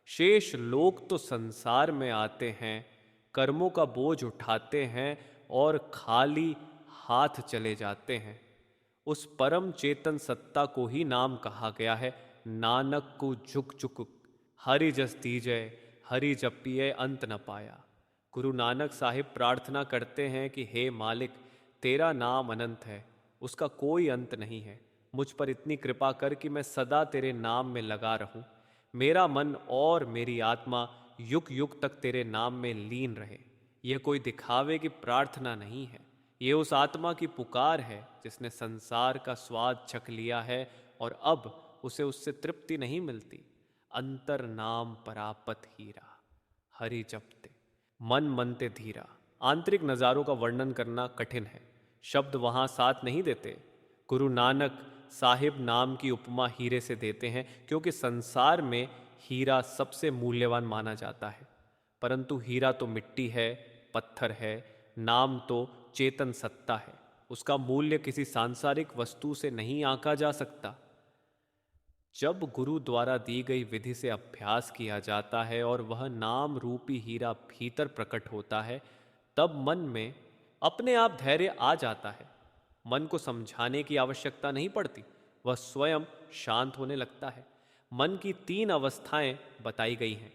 शेष लोग तो संसार में आते हैं, कर्मों का बोझ उठाते हैं और खाली हाथ चले जाते हैं। उस परम चेतन सत्ता को ही नाम कहा गया है, नानक को झुक झुक हरि जस दीजय, हरि जपिए अंत न पाया। गुरु नानक साहिब प्रार्थना करते हैं कि हे मालिक, तेरा नाम अनंत है, उसका कोई अंत नहीं है। मुझ पर इतनी कृपा कर कि मैं सदा तेरे नाम में लगा रहूं। मेरा मन और मेरी आत्मा युग युग तक तेरे नाम में लीन रहे। यह कोई दिखावे की प्रार्थना नहीं है, ये उस आत्मा की पुकार है जिसने संसार का स्वाद चख लिया है और अब उसे उससे तृप्ति नहीं मिलती। अंतर नाम परापत हीरा, हरि जपते मन मनते धीरा। आंतरिक नज़ारों का वर्णन करना कठिन है, शब्द वहाँ साथ नहीं देते। गुरु नानक साहिब नाम की उपमा हीरे से देते हैं, क्योंकि संसार में हीरा सबसे मूल्यवान माना जाता है। परंतु हीरा तो मिट्टी है, पत्थर है, नाम तो चेतन सत्ता है। उसका मूल्य किसी सांसारिक वस्तु से नहीं आंका जा सकता। जब गुरु द्वारा दी गई विधि से अभ्यास किया जाता है और वह नाम रूपी हीरा भीतर प्रकट होता है, तब मन में अपने आप धैर्य आ जाता है। मन को समझाने की आवश्यकता नहीं पड़ती, वह स्वयं शांत होने लगता है। मन की 3 अवस्थाएं बताई गई हैं।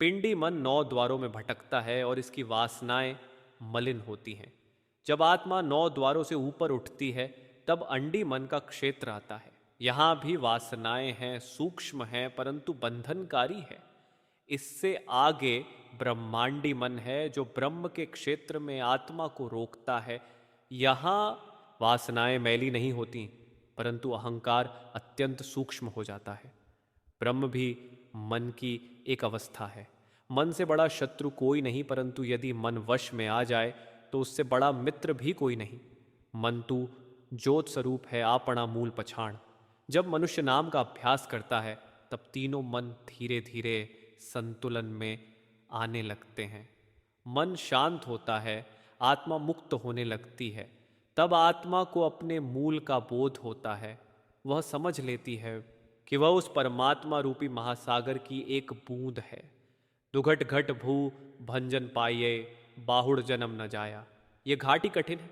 पिंडी मन 9 द्वारों में भटकता है और इसकी वासनाएं मलिन होती हैं। जब आत्मा 9 द्वारों से ऊपर उठती है, तब अंडी मन का क्षेत्र आता है। यहाँ भी वासनाएं हैं, सूक्ष्म हैं, परंतु बंधनकारी है। इससे आगे ब्रह्मांडी मन है, जो ब्रह्म के क्षेत्र में आत्मा को रोकता है। यहाँ वासनाएं मैली नहीं होती, परंतु अहंकार अत्यंत सूक्ष्म हो जाता है। ब्रह्म भी मन की एक अवस्था है। मन से बड़ा शत्रु कोई नहीं, परंतु यदि मन वश में आ जाए तो उससे बड़ा मित्र भी कोई नहीं। मन तू ज्योत स्वरूप है, आपना मूल पछाण। जब मनुष्य नाम का अभ्यास करता है, तब तीनों मन धीरे धीरे संतुलन में आने लगते हैं। मन शांत होता है, आत्मा मुक्त होने लगती है। तब आत्मा को अपने मूल का बोध होता है। वह समझ लेती है कि वह उस परमात्मा रूपी महासागर की एक बूंद है। दुघट घट भू भंजन पाइये, बाहुड़ जन्म न जाया। ये घाटी कठिन है,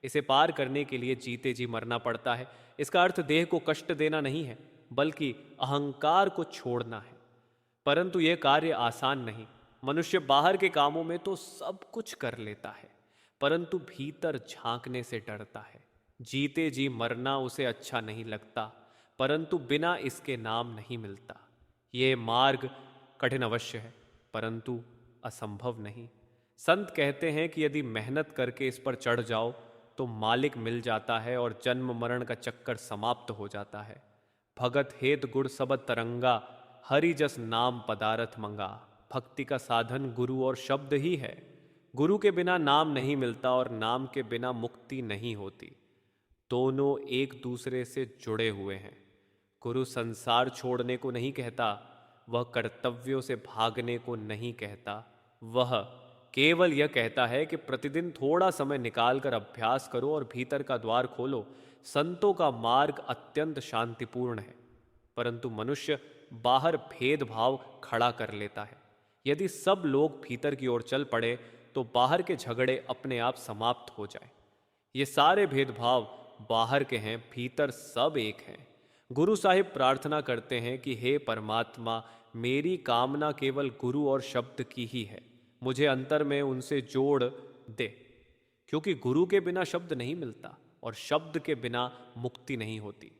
इसे पार करने के लिए जीते जी मरना पड़ता है। इसका अर्थ देह को कष्ट देना नहीं है, बल्कि अहंकार को छोड़ना है। परंतु यह कार्य आसान नहीं। मनुष्य बाहर के कामों में तो सब कुछ कर लेता है, परंतु भीतर झांकने से डरता है। जीते जी मरना उसे अच्छा नहीं लगता, परंतु बिना इसके नाम नहीं मिलता। ये मार्ग कठिन अवश्य है, परंतु असंभव नहीं। संत कहते हैं कि यदि मेहनत करके इस पर चढ़ जाओ तो मालिक मिल जाता है और जन्म मरण का चक्कर समाप्त हो जाता है। भगत हेत गुड़ सबद तरंगा, हरि जस नाम पदारथ मंगा। भक्ति का साधन गुरु और शब्द ही है। गुरु के बिना नाम नहीं मिलता और नाम के बिना मुक्ति नहीं होती। दोनों एक दूसरे से जुड़े हुए हैं। गुरु संसार छोड़ने को नहीं कहता, वह कर्तव्यों से भागने को नहीं कहता। वह केवल यह कहता है कि प्रतिदिन थोड़ा समय निकालकर अभ्यास करो और भीतर का द्वार खोलो। संतों का मार्ग अत्यंत शांतिपूर्ण है, परंतु मनुष्य बाहर भेदभाव खड़ा कर लेता है। यदि सब लोग भीतर की ओर चल पड़े तो बाहर के झगड़े अपने आप समाप्त हो जाए। ये सारे भेदभाव बाहर के हैं, भीतर सब एक हैं। गुरु साहिब प्रार्थना करते हैं कि हे परमात्मा, मेरी कामना केवल गुरु और शब्द की ही है। मुझे अंतर में उनसे जोड़ दे, क्योंकि गुरु के बिना शब्द नहीं मिलता और शब्द के बिना मुक्ति नहीं होती।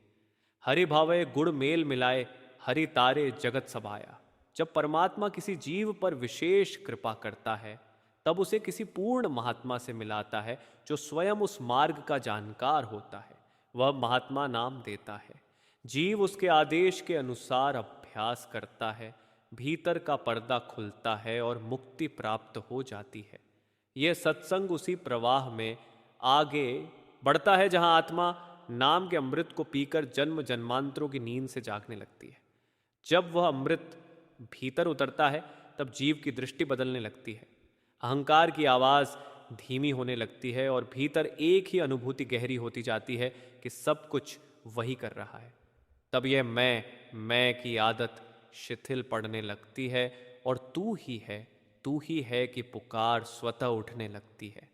हरि भावे गुण मेल मिलाए, हरि तारे जगत सभाया। जब परमात्मा किसी जीव पर विशेष कृपा करता है, तब उसे किसी पूर्ण महात्मा से मिलाता है जो स्वयं उस मार्ग का जानकार होता है। वह महात्मा नाम देता है। जीव उसके आदेश के अनुसार अभ्यास करता है, भीतर का पर्दा खुलता है और मुक्ति प्राप्त हो जाती है। यह सत्संग उसी प्रवाह में आगे बढ़ता है जहां आत्मा नाम के अमृत को पीकर जन्म जन्मांतरों की नींद से जागने लगती है। जब वह अमृत भीतर उतरता है, तब जीव की दृष्टि बदलने लगती है। अहंकार की आवाज़ धीमी होने लगती है और भीतर एक ही अनुभूति गहरी होती जाती है कि सब कुछ वही कर रहा है। तब यह मैं की आदत शिथिल पड़ने लगती है और तू ही है कि पुकार स्वतः उठने लगती है।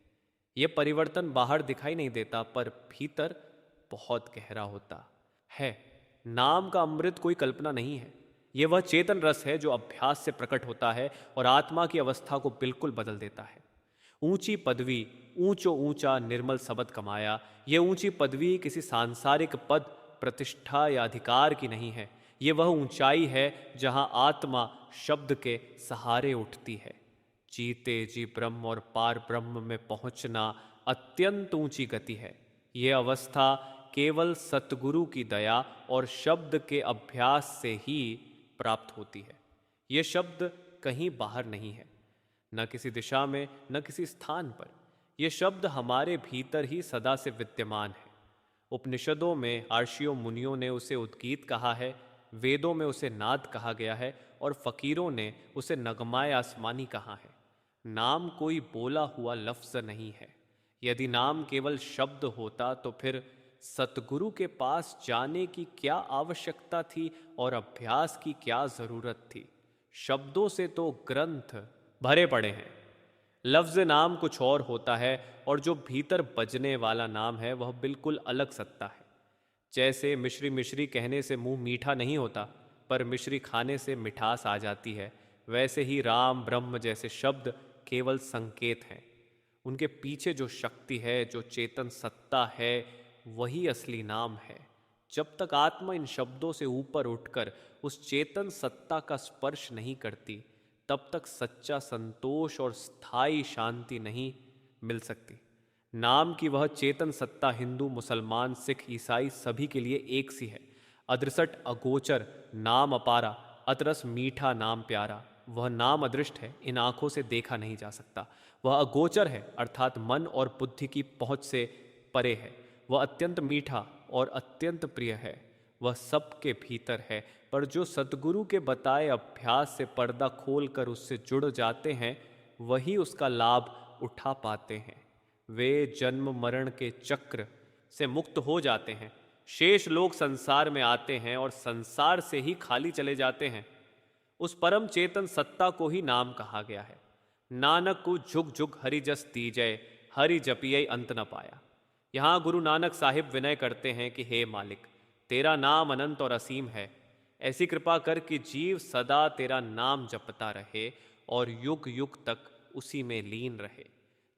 यह परिवर्तन बाहर दिखाई नहीं देता पर भीतर बहुत गहरा होता है। नाम का अमृत कोई कल्पना नहीं है, यह वह चेतन रस है जो अभ्यास से प्रकट होता है और आत्मा की अवस्था को बिल्कुल बदल देता है। ऊंची पदवी, ऊंचो ऊंचा निर्मल शब्द कमाया, यह ऊंची पदवी किसी सांसारिक पद, प्रतिष्ठा या अधिकार की नहीं है। यह वह ऊंचाई है जहां आत्मा शब्द के सहारे उठती है। जीते जी ब्रह्म और पार ब्रह्म में पहुंचना अत्यंत ऊंची गति है। यह अवस्था केवल सतगुरु की दया और शब्द के अभ्यास से ही प्राप्त होती है। यह शब्द कहीं बाहर नहीं है, न किसी दिशा में, न किसी स्थान पर। यह शब्द हमारे भीतर ही सदा से विद्यमान है। उपनिषदों में आर्षियों मुनियों ने उसे उद्गीत कहा है, वेदों में उसे नाद कहा गया है और फकीरों ने उसे नगमाए आसमानी कहा है। नाम कोई बोला हुआ लफ्ज़ नहीं है। यदि नाम केवल शब्द होता तो फिर सतगुरु के पास जाने की क्या आवश्यकता थी और अभ्यास की क्या ज़रूरत थी। शब्दों से तो ग्रंथ भरे पड़े हैं। लफ्ज़ नाम कुछ और होता है और जो भीतर बजने वाला नाम है वह बिल्कुल अलग सत्ता है। जैसे मिश्री मिश्री कहने से मुंह मीठा नहीं होता पर मिश्री खाने से मिठास आ जाती है, वैसे ही राम ब्रह्म जैसे शब्द केवल संकेत हैं। उनके पीछे जो शक्ति है, जो चेतन सत्ता है, वही असली नाम है। जब तक आत्मा इन शब्दों से ऊपर उठकर उस चेतन सत्ता का स्पर्श नहीं करती, तब तक सच्चा संतोष और स्थायी शांति नहीं मिल सकती। नाम की वह चेतन सत्ता हिंदू, मुसलमान, सिख, ईसाई सभी के लिए एक सी है। अदृसट अगोचर नाम अपारा, अतरस मीठा नाम प्यारा। वह नाम अदृष्ट है, इन आंखों से देखा नहीं जा सकता। वह अगोचर है अर्थात मन और बुद्धि की पहुंच से परे है। वह अत्यंत मीठा और अत्यंत प्रिय है। वह सबके भीतर है, पर जो सतगुरु के बताए अभ्यास से पर्दा खोलकर उससे जुड़ जाते हैं, वही उसका लाभ उठा पाते हैं। वे जन्म मरण के चक्र से मुक्त हो जाते हैं। शेष लोग संसार में आते हैं और संसार से ही खाली चले जाते हैं। उस परम चेतन सत्ता को ही नाम कहा गया है। नानक को झुक झुक हरि जस दीजय, हरि जपियै अंत न पाया। यहाँ गुरु नानक साहिब विनय करते हैं कि हे मालिक, तेरा नाम अनंत और असीम है। ऐसी कृपा कर कि जीव सदा तेरा नाम जपता रहे और युग युग तक उसी में लीन रहे।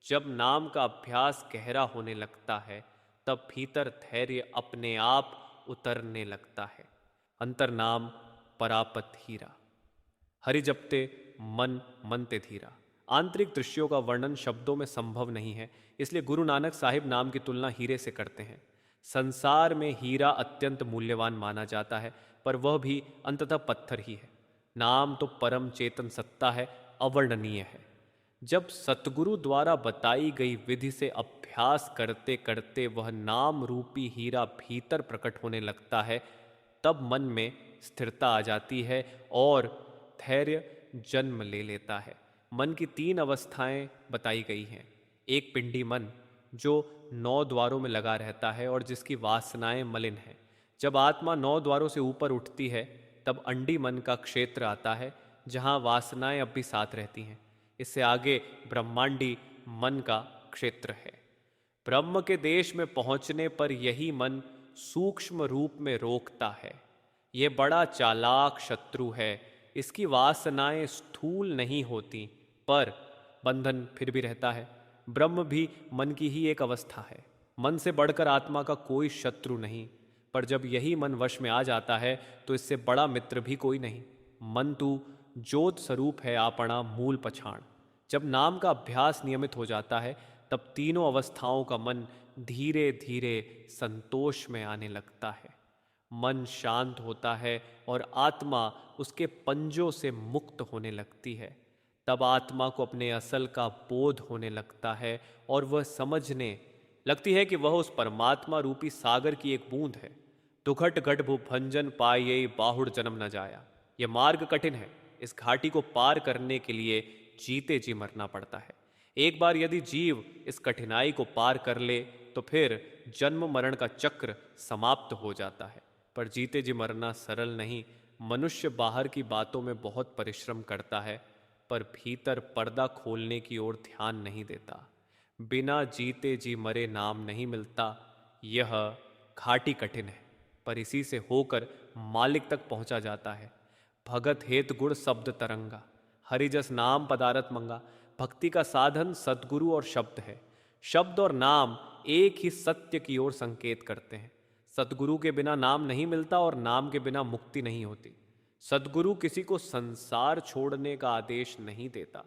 जब नाम का अभ्यास गहरा होने लगता है, तब भीतर धैर्य अपने आप उतरने लगता है। अंतर्नाम परापत हीरा, हरि जपते मन मनते धीरा। आंतरिक दृश्यों का वर्णन शब्दों में संभव नहीं है, इसलिए गुरु नानक साहिब नाम की तुलना हीरे से करते हैं। संसार में हीरा अत्यंत मूल्यवान माना जाता है, पर वह भी अंततः पत्थर ही है। नाम तो परम चेतन सत्ता है, अवर्णनीय है। जब सतगुरु द्वारा बताई गई विधि से अभ्यास करते करते वह नाम रूपी हीरा भीतर प्रकट होने लगता है, तब मन में स्थिरता आ जाती है और धैर्य जन्म ले लेता है। मन की 3 अवस्थाएं बताई गई हैं। एक पिंडी मन, जो 9 द्वारों में लगा रहता है और जिसकी वासनाएं मलिन हैं। जब आत्मा 9 द्वारों से ऊपर उठती है, तब अंडी मन का क्षेत्र आता है, जहां वासनाएं अब भी साथ रहती हैं। इससे आगे ब्रह्मांडी मन का क्षेत्र है। ब्रह्म के देश में पहुंचने पर यही मन सूक्ष्म रूप में रोकता है। यह बड़ा चालाक शत्रु है। इसकी वासनाएं स्थूल नहीं होती, पर बंधन फिर भी रहता है। ब्रह्म भी मन की ही एक अवस्था है। मन से बढ़कर आत्मा का कोई शत्रु नहीं, पर जब यही मन वश में आ जाता है तो इससे बड़ा मित्र भी कोई नहीं। मन तू ज्योत स्वरूप है आपना मूल पछाण। जब नाम का अभ्यास नियमित हो जाता है, तब तीनों अवस्थाओं का मन धीरे धीरे संतोष में आने लगता है। मन शांत होता है और आत्मा उसके पंजों से मुक्त होने लगती है। तब आत्मा को अपने असल का बोध होने लगता है और वह समझने लगती है कि वह उस परमात्मा रूपी सागर की एक बूंद है। दुखट गढ़ भुभंजन पाये बाहुड़ जन्म न जाया। यह मार्ग कठिन है। इस घाटी को पार करने के लिए जीते जी मरना पड़ता है। एक बार यदि जीव इस कठिनाई को पार कर ले तो फिर जन्म मरण का चक्र समाप्त हो जाता है। पर जीते जी मरना सरल नहीं। मनुष्य बाहर की बातों में बहुत परिश्रम करता है, पर भीतर पर्दा खोलने की ओर ध्यान नहीं देता। बिना जीते जी मरे नाम नहीं मिलता। यह घाटी कठिन है, पर इसी से होकर मालिक तक पहुंचा जाता है। भगत हेत गुण शब्द तरंगा, हरिजस नाम पदारथ मंगा। भक्ति का साधन सद्गुरु और शब्द है। शब्द और नाम एक ही सत्य की ओर संकेत करते हैं। सद्गुरु के बिना नाम नहीं मिलता और नाम के बिना मुक्ति नहीं होती। सद्गुरु किसी को संसार छोड़ने का आदेश नहीं देता।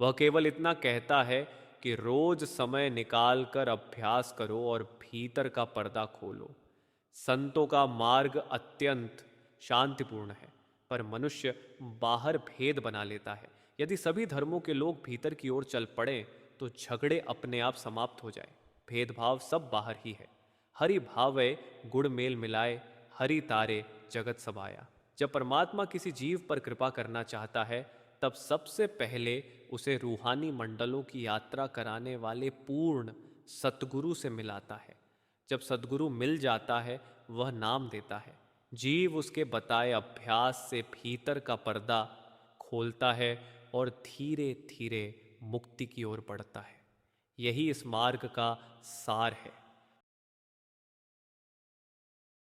वह केवल इतना कहता है कि रोज समय निकाल कर अभ्यास करो और भीतर का पर्दा खोलो। संतों का मार्ग अत्यंत शांतिपूर्ण है, पर मनुष्य बाहर भेद बना लेता है। यदि सभी धर्मों के लोग भीतर की ओर चल पड़े तो झगड़े अपने आप समाप्त हो जाए। भेदभाव सब बाहर ही है। हरि भावे गुण मेल मिलाए, हरि तारे जगत समाया। जब परमात्मा किसी जीव पर कृपा करना चाहता है तब सबसे पहले उसे रूहानी मंडलों की यात्रा कराने वाले पूर्ण सतगुरु से मिलाता है। जब सद्गुरु मिल जाता है वह नाम देता है। जीव उसके बताए अभ्यास से भीतर का पर्दा खोलता है और धीरे धीरे मुक्ति की ओर बढ़ता है। यही इस मार्ग का सार है।